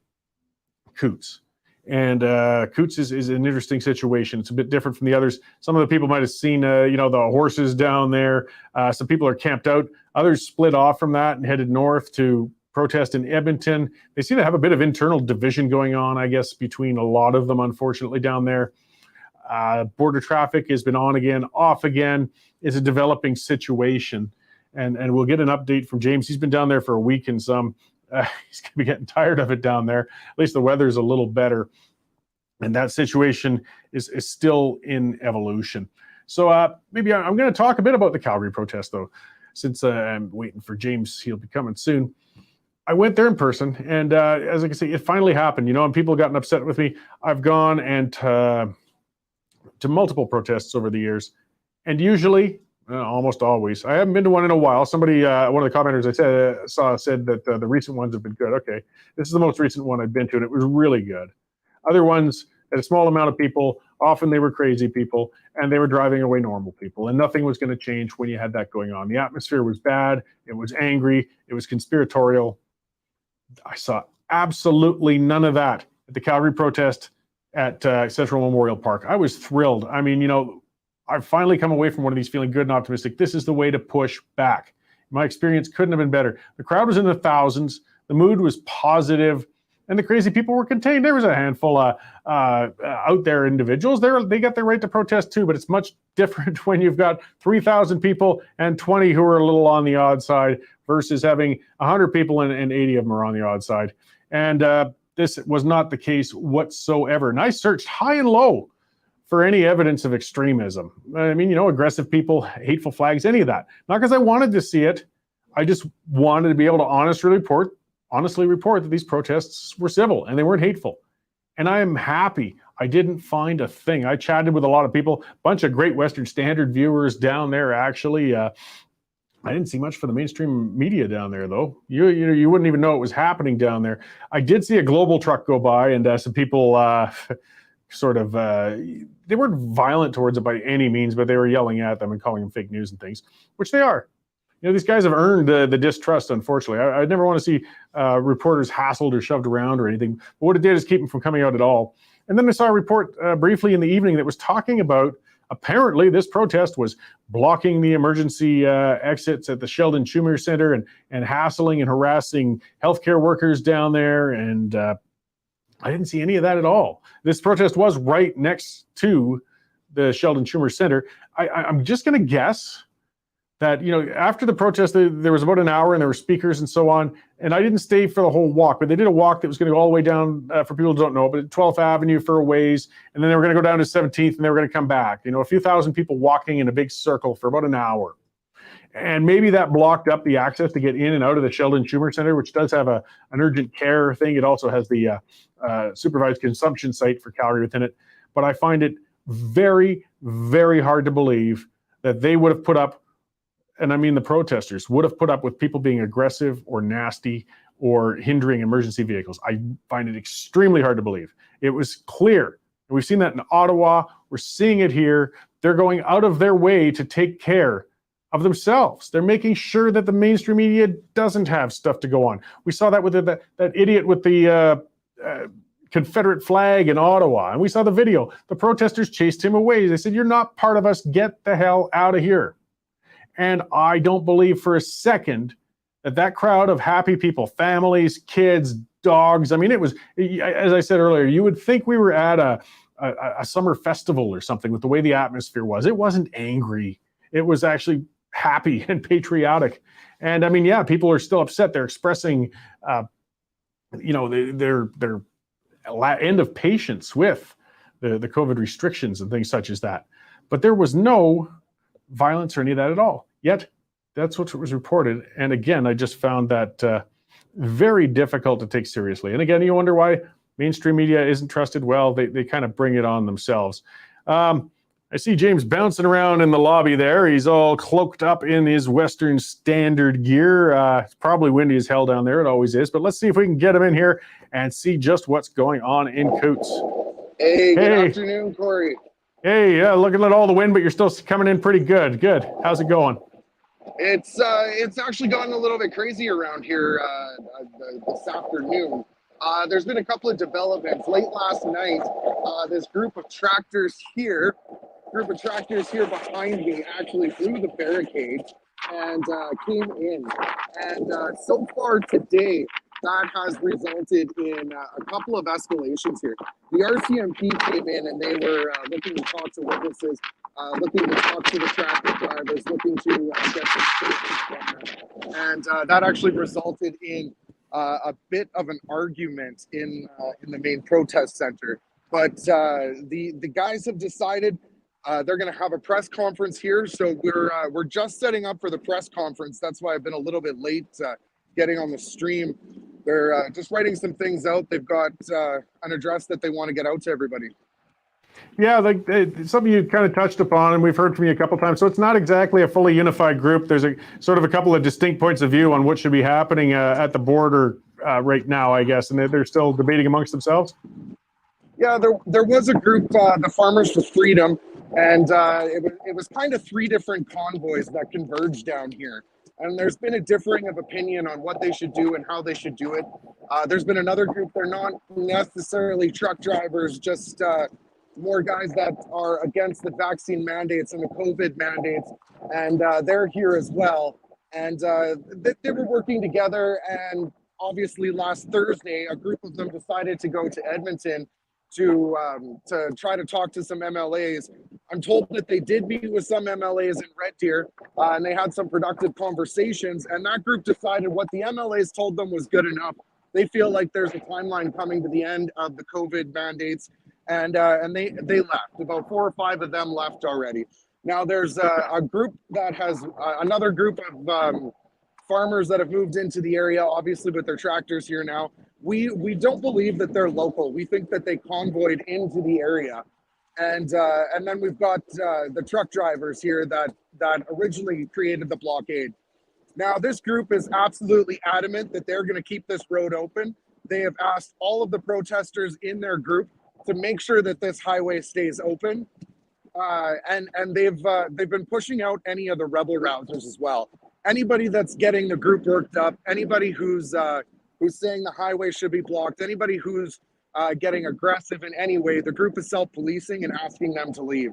Coutts. And Coutts is an interesting situation. It's a bit different from the others. Some of the people might have seen, you know, the horses down there. Some people are camped out. Others split off from that and headed north to protest in Edmonton. They seem to have a bit of internal division going on, I guess, between a lot of them, unfortunately, down there. Border traffic has been on again, off again. It's a developing situation. And we'll get an update from James. He's been down there for a week and some. He's going to be getting tired of it down there. At least the weather's a little better. And that situation is still in evolution. So maybe I'm going to talk a bit about the Calgary protest, though, since I'm waiting for James. He'll be coming soon. I went there in person, and as I can say, it finally happened, you know, and people gotten upset with me. I've gone and to multiple protests over the years, and usually, almost always, I haven't been to one in a while. Somebody, one of the commenters I said that the recent ones have been good. Okay, this is the most recent one I've been to, and it was really good. Other ones, at a small amount of people, often they were crazy people, and they were driving away normal people, and nothing was going to change when you had that going on. The atmosphere was bad, it was angry, it was conspiratorial. I saw absolutely none of that at the Calgary protest at Central Memorial Park. I was thrilled. I mean, you know, I've finally come away from one of these feeling good and optimistic. This is the way to push back. My experience couldn't have been better. The crowd was in the thousands. The mood was positive, and the crazy people were contained. There was a handful of out there individuals. They got their right to protest too, but it's much different when you've got 3,000 people and 20 who are a little on the odd side versus having 100 people and 80 of them are on the odd side. And this was not the case whatsoever. And I searched high and low for any evidence of extremism. I mean, you know, aggressive people, hateful flags, any of that. Not because I wanted to see it. I just wanted to be able to honestly report that these protests were civil and they weren't hateful. And I am happy I didn't find a thing. I chatted with a lot of people, a bunch of great Western Standard viewers down there, actually. I didn't see much for the mainstream media down there, though. You wouldn't even know it was happening down there. I did see a global truck go by, and some people they weren't violent towards it by any means, but they were yelling at them and calling them fake news and things, which they are. You know, these guys have earned the distrust, unfortunately. I'd never want to see reporters hassled or shoved around or anything. But what it did is keep them from coming out at all. And then I saw a report briefly in the evening that was talking about apparently this protest was blocking the emergency exits at the Sheldon Schumer Center and hassling and harassing healthcare workers down there. And I didn't see any of that at all. This protest was right next to the Sheldon Schumer Center. I'm just going to guess that, you know, after the protest, there was about an hour and there were speakers and so on. And I didn't stay for the whole walk, but they did a walk that was going to go all the way down, for people who don't know, but at 12th Avenue for a ways. And then they were going to go down to 17th and they were going to come back. You know, a few thousand people walking in a big circle for about an hour. And maybe that blocked up the access to get in and out of the Sheldon Schumer Center, which does have an urgent care thing. It also has the supervised consumption site for Calgary within it. But I find it very, very hard to believe that they would have put up, and I mean the protesters, would have put up with people being aggressive or nasty or hindering emergency vehicles. I find it extremely hard to believe. It was clear. And we've seen that in Ottawa. We're seeing it here. They're going out of their way to take care of themselves. They're making sure that the mainstream media doesn't have stuff to go on. We saw that with that idiot with the Confederate flag in Ottawa. And we saw the video. The protesters chased him away. They said, "You're not part of us. Get the hell out of here." And I don't believe for a second that crowd of happy people, families, kids, dogs. I mean, it was, as I said earlier, you would think we were at a summer festival or something with the way the atmosphere was. It wasn't angry. It was actually happy and patriotic. And I mean, yeah, people are still upset. They're expressing, their end of patience with the COVID restrictions and things such as that. But there was no violence or any of that at all. Yet, that's what was reported. And again, I just found that very difficult to take seriously. And again, you wonder why mainstream media isn't trusted. Well, they kind of bring it on themselves. I see James bouncing around in the lobby there. He's all cloaked up in his Western Standard gear. It's probably windy as hell down there. It always is. But let's see if we can get him in here and see just what's going on in Coots. Hey, good afternoon, Cory. Hey, looking at all the wind, but you're still coming in pretty good. Good. How's it going? It's actually gotten a little bit crazy around here this afternoon. There's been a couple of developments. Late last night, this group of tractors here behind me actually flew the barricade and came in. And so far today, that has resulted in a couple of escalations here. The RCMP came in and they were looking to talk to witnesses, looking to talk to the traffic drivers, looking to get some statements from them. And that actually resulted in a bit of an argument in the main protest center. But the guys have decided they're going to have a press conference here. So we're just setting up for the press conference. That's why I've been a little bit late getting on the stream. They're just writing some things out. They've got an address that they want to get out to everybody. Yeah, something you kind of touched upon, and we've heard from you a couple times. So it's not exactly a fully unified group. There's a sort of a couple of distinct points of view on what should be happening at the border right now, I guess, and they're still debating amongst themselves. Yeah, there was a group, the Farmers for Freedom, and it was kind of three different convoys that converged down here. And there's been a differing of opinion on what they should do and how they should do it. There's been another group, they're not necessarily truck drivers, just more guys that are against the vaccine mandates and the COVID mandates. And they're here as well. And they were working together. And obviously last Thursday, a group of them decided to go to Edmonton to try to talk to some MLAs. I'm told that they did meet with some MLAs in Red Deer, and they had some productive conversations, and that group decided what the MLAs told them was good enough. They feel like there's a timeline coming to the end of the COVID mandates, and they left. About 4 or 5 of them left already. Now there's a group that has another group of farmers that have moved into the area, obviously with their tractors here now. We don't believe that they're local. We think that they convoyed into the area. And then we've got the truck drivers here that originally created the blockade. Now, this group is absolutely adamant that they're going to keep this road open. They have asked all of the protesters in their group to make sure that this highway stays open. And they've been pushing out any of the rebel routers as well. Anybody that's getting the group worked up, anybody who's saying the highway should be blocked, anybody who's getting aggressive in any way, the group is self-policing and asking them to leave.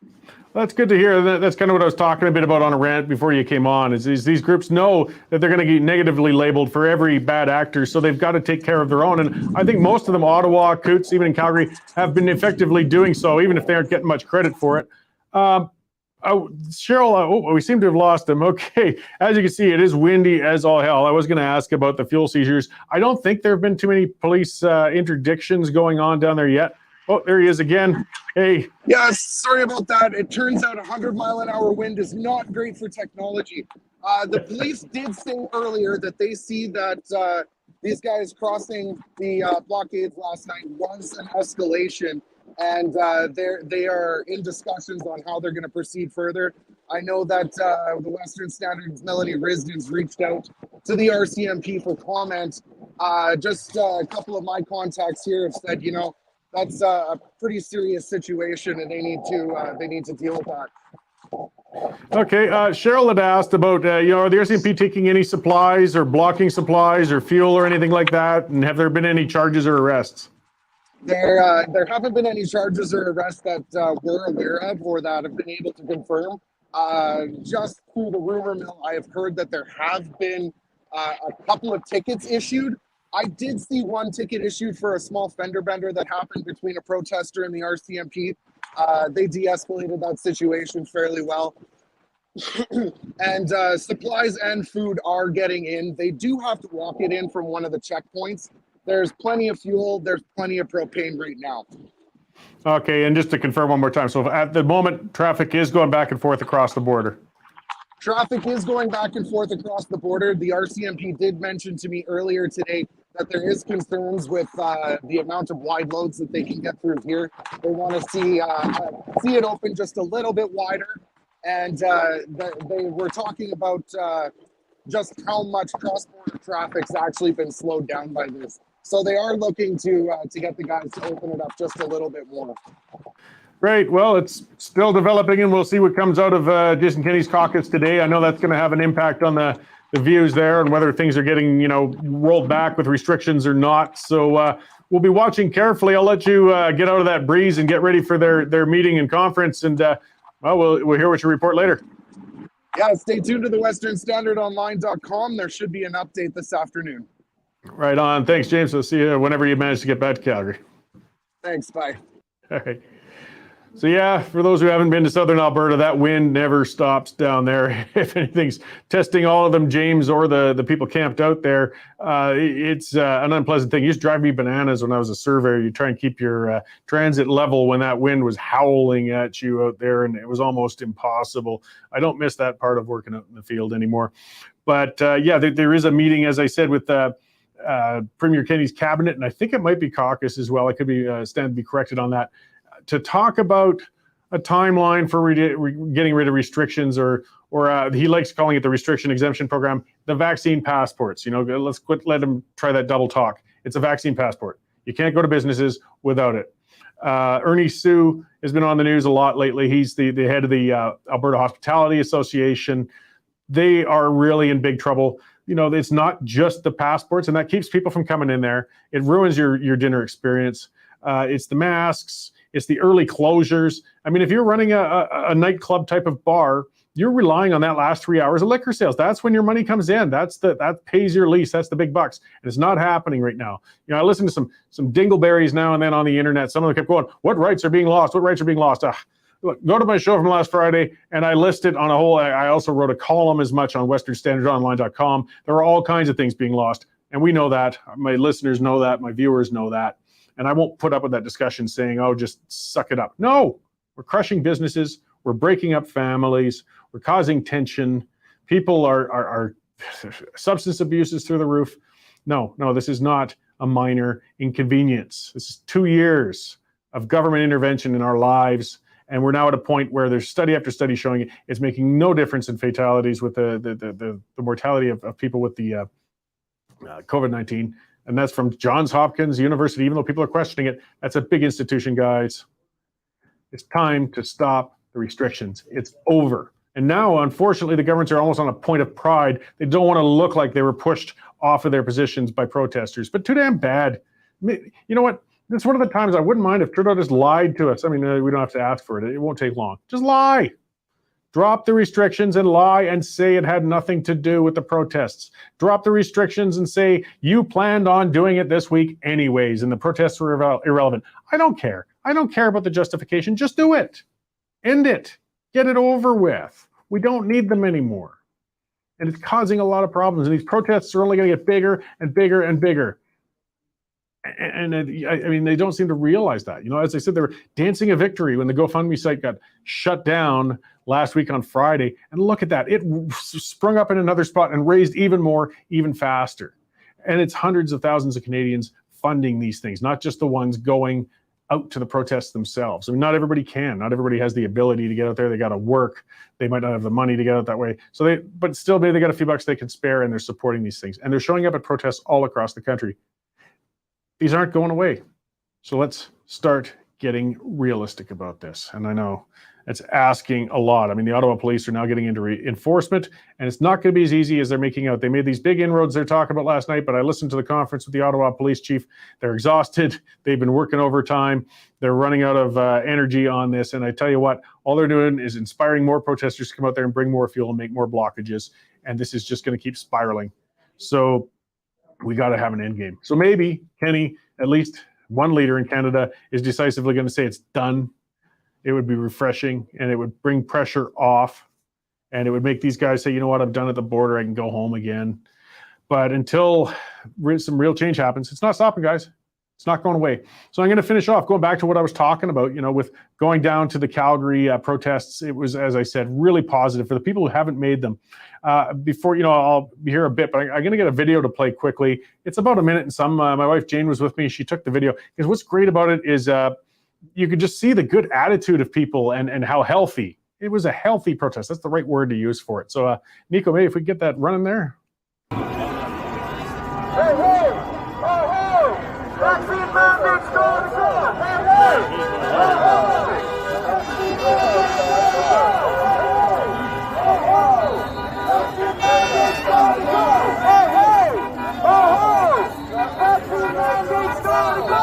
Well, that's good to hear. That's kind of what I was talking a bit about on a rant before you came on, is these groups know that they're going to get negatively labeled for every bad actor, so they've got to take care of their own. And I think most of them, Ottawa, Coots, even in Calgary, have been effectively doing so, even if they aren't getting much credit for it. Cheryl, we seem to have lost him. Okay, as you can see, it is windy as all hell. I was going to ask about the fuel seizures. I don't think there have been too many police interdictions going on down there yet. Oh, there he is again. Hey. Yes, sorry about that. It turns out 100-mile-an-hour wind is not great for technology. The police did say earlier that they see that these guys crossing the blockades last night was an escalation. And they are in discussions on how they're going to proceed further. I know that the Western Standards Melanie Risden's reached out to the RCMP for comment. Just a couple of my contacts here have said, that's a pretty serious situation, and they need to deal with that. Okay, Cheryl had asked about, are the RCMP taking any supplies or blocking supplies or fuel or anything like that? And have there been any charges or arrests? There haven't been any charges or arrests that we're aware of or that have been able to confirm. Just through the rumor mill, I have heard that there have been a couple of tickets issued. I did see one ticket issued for a small fender bender that happened between a protester and the RCMP. They de-escalated that situation fairly well. And supplies and food are getting in. They do have to walk it in from one of the checkpoints. There's plenty of fuel. There's plenty of propane right now. Okay, and just to confirm one more time, so at the moment, traffic is going back and forth across the border. Traffic is going back and forth across the border. The RCMP did mention to me earlier today that there is concerns with the amount of wide loads that they can get through here. They want to see it open just a little bit wider. And they were talking about just how much cross-border traffic's actually been slowed down by this. So they are looking to get the guys to open it up just a little bit more. Great. Well, it's still developing, and we'll see what comes out of Jason Kenney's caucus today. I know that's going to have an impact on the views there and whether things are getting, rolled back with restrictions or not. So we'll be watching carefully. I'll let you get out of that breeze and get ready for their meeting and conference. And we'll hear what you report later. Yeah, stay tuned to the westernstandardonline.com. There should be an update this afternoon. Right on. Thanks, James. I'll see you whenever you manage to get back to Calgary. Thanks. Bye. All right. So yeah, for those who haven't been to Southern Alberta, that wind never stops down there. If anything's testing all of them, James, or the people camped out there, it's an unpleasant thing. It used to drive me bananas when I was a surveyor. You try and keep your transit level when that wind was howling at you out there, and it was almost impossible. I don't miss that part of working out in the field anymore. But yeah, there is a meeting, as I said, with Premier Kenney's cabinet, and I think it might be caucus as well. I could stand to be corrected on that, to talk about a timeline for getting rid of restrictions, or he likes calling it the restriction exemption program, the vaccine passports. Let's let him try that double talk. It's a vaccine passport. You can't go to businesses without it. Ernie Sue has been on the news a lot lately. He's the head of the Alberta Hospitality Association. They are really in big trouble. It's not just the passports, and that keeps people from coming in there. It ruins your dinner experience. It's the masks. It's the early closures. I mean, if you're running a nightclub type of bar, you're relying on that last 3 hours of liquor sales. That's when your money comes in. That pays your lease. That's the big bucks. And it's not happening right now. I listen to some dingleberries now and then on the internet. Some of them kept going, what rights are being lost? What rights are being lost? Look, go to my show from last Friday, and I listed on a whole, I also wrote a column as much on westernstandardonline.com. There are all kinds of things being lost. And we know that. My listeners know that. My viewers know that. And I won't put up with that discussion saying, oh, just suck it up. No, we're crushing businesses. We're breaking up families. We're causing tension. People are substance abuse is through the roof. No, this is not a minor inconvenience. This is 2 years of government intervention in our lives. And we're now at a point where there's study after study showing it's making no difference in fatalities with the mortality of people with the COVID-19. And that's from Johns Hopkins University, even though people are questioning it. That's a big institution, guys. It's time to stop the restrictions. It's over. And now, unfortunately, the governments are almost on a point of pride. They don't want to look like they were pushed off of their positions by protesters, but too damn bad. You know what? This is one of the times I wouldn't mind if Trudeau just lied to us. I mean, we don't have to ask for it. It won't take long. Just lie. Drop the restrictions and lie and say it had nothing to do with the protests. Drop the restrictions and say you planned on doing it this week anyways, and the protests were irrelevant. I don't care. I don't care about the justification. Just do it. End it. Get it over with. We don't need them anymore. And it's causing a lot of problems. And these protests are only going to get bigger and bigger and bigger. And I mean, they don't seem to realize that. As I said, they were dancing a victory when the GoFundMe site got shut down last week on Friday. And look at that. It sprung up in another spot and raised even more, even faster. And it's hundreds of thousands of Canadians funding these things, not just the ones going out to the protests themselves. I mean, not everybody can. Not everybody has the ability to get out there. They got to work. They might not have the money to get out that way. But still, maybe they got a few bucks they can spare, and they're supporting these things. And they're showing up at protests all across the country. These aren't going away. So let's start getting realistic about this. And I know it's asking a lot. I mean, the Ottawa police are now getting into enforcement, and it's not going to be as easy as they're making out. They made these big inroads they're talking about last night, but I listened to the conference with the Ottawa police chief. They're exhausted. They've been working overtime. They're running out of energy on this. And I tell you what, all they're doing is inspiring more protesters to come out there and bring more fuel and make more blockages. And this is just going to keep spiraling. So we got to have an end game. So maybe, Kenny, at least one leader in Canada is decisively going to say it's done. It would be refreshing, and it would bring pressure off, and it would make these guys say, you know what, I'm done at the border. I can go home again. But until some real change happens, it's not stopping, guys. It's not going away. So I'm going to finish off going back to what I was talking about, with going down to the Calgary protests. It was, as I said, really positive for the people who haven't made them. Before, I'll be here a bit, but I'm going to get a video to play quickly. It's about a minute and some. My wife Jane was with me. She took the video. Because what's great about it is you could just see the good attitude of people and how healthy. It was a healthy protest. That's the right word to use for it. So, Nico, maybe if we get that running there. Hey, hey! Oh, hey! Vaccine mandates going on! Hey, hey! Oh, hey! Vaccine mandates going on! Hey, hey! Oh, hey! Vaccine mandates going on!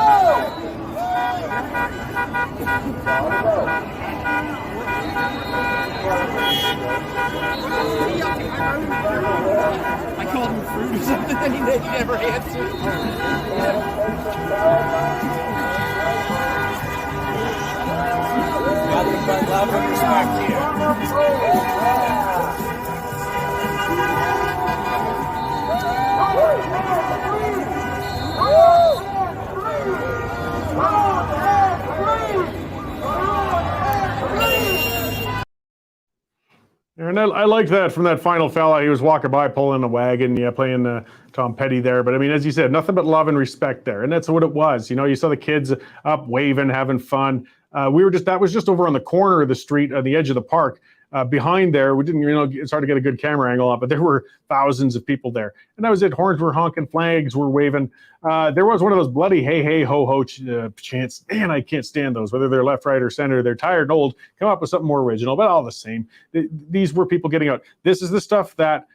I called him fruit or something, and he never answered. Nothing but love and respect here. And I like that from that final fella. He was walking by, pulling the wagon, playing Tom Petty there. But I mean, as you said, nothing but love and respect there. And that's what it was. You saw the kids up waving, having fun. That was just over on the corner of the street, on the edge of the park. Behind there, we didn't, it's hard to get a good camera angle on, but there were thousands of people there. And that was it. Horns were honking, flags were waving. There was one of those bloody hey, hey, ho, ho chants. Man, I can't stand those, whether they're left, right, or center. They're tired and old. Come up with something more original, but all the same. These were people getting out. This is the stuff that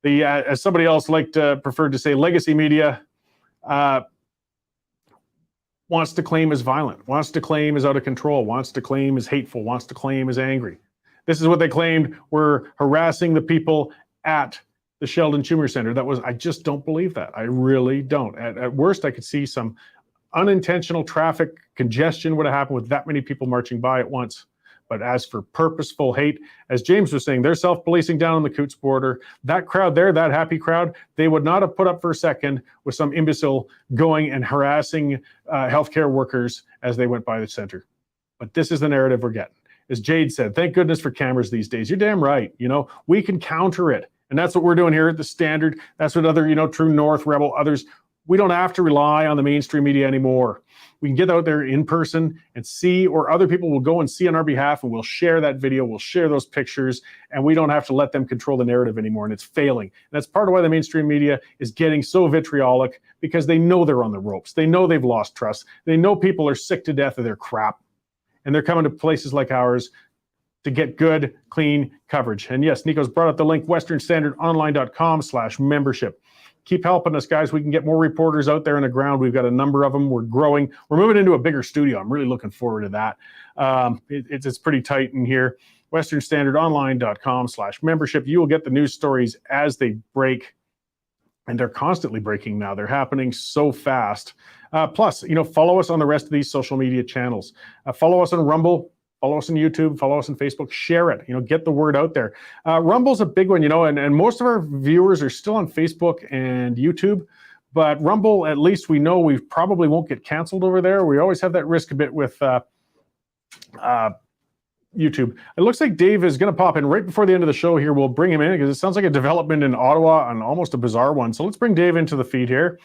as somebody else preferred to say, legacy media wants to claim as violent, wants to claim as out of control, wants to claim as hateful, wants to claim as angry. This is what they claimed were harassing the people at the Sheldon Schumer Center. I just don't believe that. I really don't. At worst, I could see some unintentional traffic congestion would have happened with that many people marching by at once. But as for purposeful hate, as James was saying, they're self-policing down on the Coots border. That crowd there, that happy crowd, they would not have put up for a second with some imbecile going and harassing healthcare workers as they went by the center. But this is the narrative we're getting. As Jade said, thank goodness for cameras these days. You're damn right. We can counter it. And that's what we're doing here at the Standard. That's what other, True North, Rebel, others, we don't have to rely on the mainstream media anymore. We can get out there in person and see, or other people will go and see on our behalf, and we'll share that video, we'll share those pictures, and we don't have to let them control the narrative anymore, and it's failing. And that's part of why the mainstream media is getting so vitriolic, because they know they're on the ropes. They know they've lost trust. They know people are sick to death of their crap. And they're coming to places like ours to get good, clean coverage. And yes, Nico's brought up the link, westernstandardonline.com/membership. Keep helping us, guys. We can get more reporters out there on the ground. We've got a number of them. We're growing. We're moving into a bigger studio. I'm really looking forward to that. It's pretty tight in here. westernstandardonline.com/membership. You will get the news stories as they break. And they're constantly breaking now. They're happening so fast. Plus, follow us on the rest of these social media channels. Follow us on Rumble, follow us on YouTube, follow us on Facebook, share it, get the word out there. Rumble's a big one, and most of our viewers are still on Facebook and YouTube, but Rumble, at least we know we probably won't get canceled over there. We always have that risk a bit with YouTube. It looks like Dave is going to pop in right before the end of the show here. We'll bring him in because it sounds like a development in Ottawa, and almost a bizarre one. So let's bring Dave into the feed here.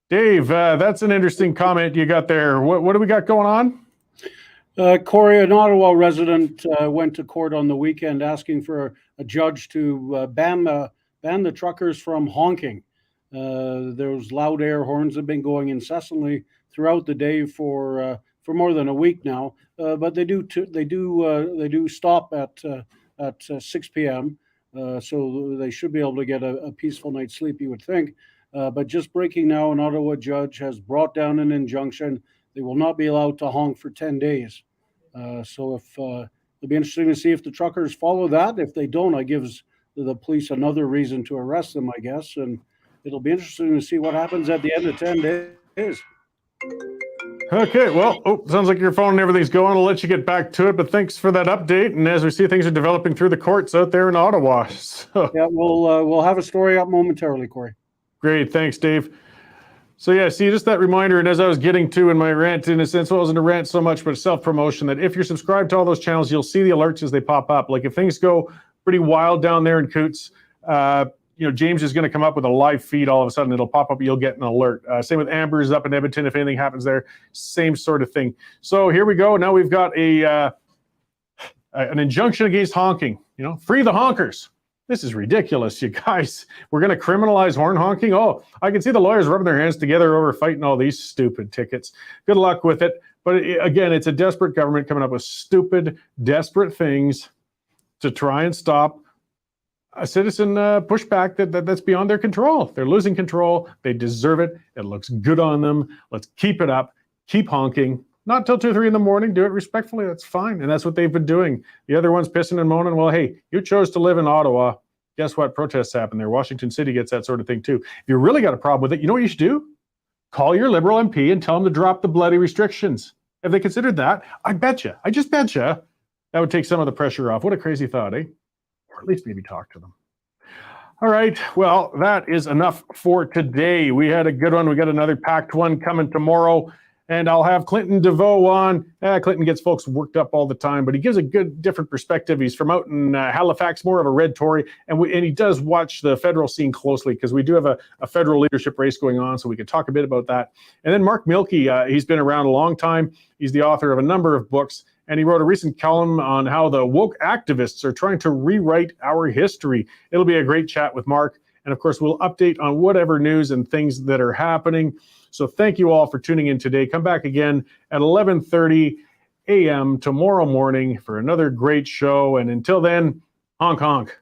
Dave, that's an interesting comment you got there. What do we got going on? Cory, an Ottawa resident, went to court on the weekend asking for a judge to ban the truckers from honking. Those loud air horns have been going incessantly throughout the day for more than a week now. But they do stop at 6 p.m. So they should be able to get a peaceful night's sleep, you would think. But just breaking now, an Ottawa judge has brought down an injunction. They will not be allowed to honk for 10 days. So if it'll be interesting to see if the truckers follow that. If they don't, it gives the police another reason to arrest them, I guess. And it'll be interesting to see what happens at the end of 10 days. Okay, well, sounds like your phone and everything's going. I'll let you get back to it, but thanks for that update. And as we see, things are developing through the courts out there in Ottawa. So. Yeah, we'll have a story up momentarily, Cory. Great, thanks, Dave. So yeah, see, just that reminder, and as I was getting to in my rant, in a sense, well, it wasn't a rant so much, but a self-promotion, that if you're subscribed to all those channels, you'll see the alerts as they pop up. Like if things go pretty wild down there in Coots, James is going to come up with a live feed all of a sudden. It'll pop up. You'll get an alert. Same with Amber's up in Edmonton. If anything happens there, same sort of thing. So here we go. Now we've got an injunction against honking. Free the honkers. This is ridiculous, you guys. We're going to criminalize horn honking. Oh, I can see the lawyers rubbing their hands together over fighting all these stupid tickets. Good luck with it. But again, it's a desperate government coming up with stupid, desperate things to try and stop a citizen pushback that's beyond their control. They're losing control. They deserve it. It looks good on them. Let's keep it up. Keep honking. Not till 2 or 3 in the morning. Do it respectfully. That's fine. And that's what they've been doing. The other one's pissing and moaning. Well, hey, you chose to live in Ottawa. Guess what? Protests happen there. Washington City gets that sort of thing too. If you really got a problem with it, you know what you should do? Call your Liberal MP and tell them to drop the bloody restrictions. Have they considered that? I just bet you, that would take some of the pressure off. What a crazy thought, eh? Or at least maybe talk to them. All right, well, that is enough for today. We had a good one. We got another packed one coming tomorrow, and I'll have Clinton DeVoe on. Clinton gets folks worked up all the time, but he gives a good, different perspective. He's from out in Halifax, more of a red Tory, and he does watch the federal scene closely because we do have a federal leadership race going on, so we can talk a bit about that. And then Mark Milke, he's been around a long time. He's the author of a number of books, and he wrote a recent column on how the woke activists are trying to rewrite our history. It'll be a great chat with Mark. And of course, we'll update on whatever news and things that are happening. So thank you all for tuning in today. Come back again at 11:30 a.m. tomorrow morning for another great show. And until then, honk honk.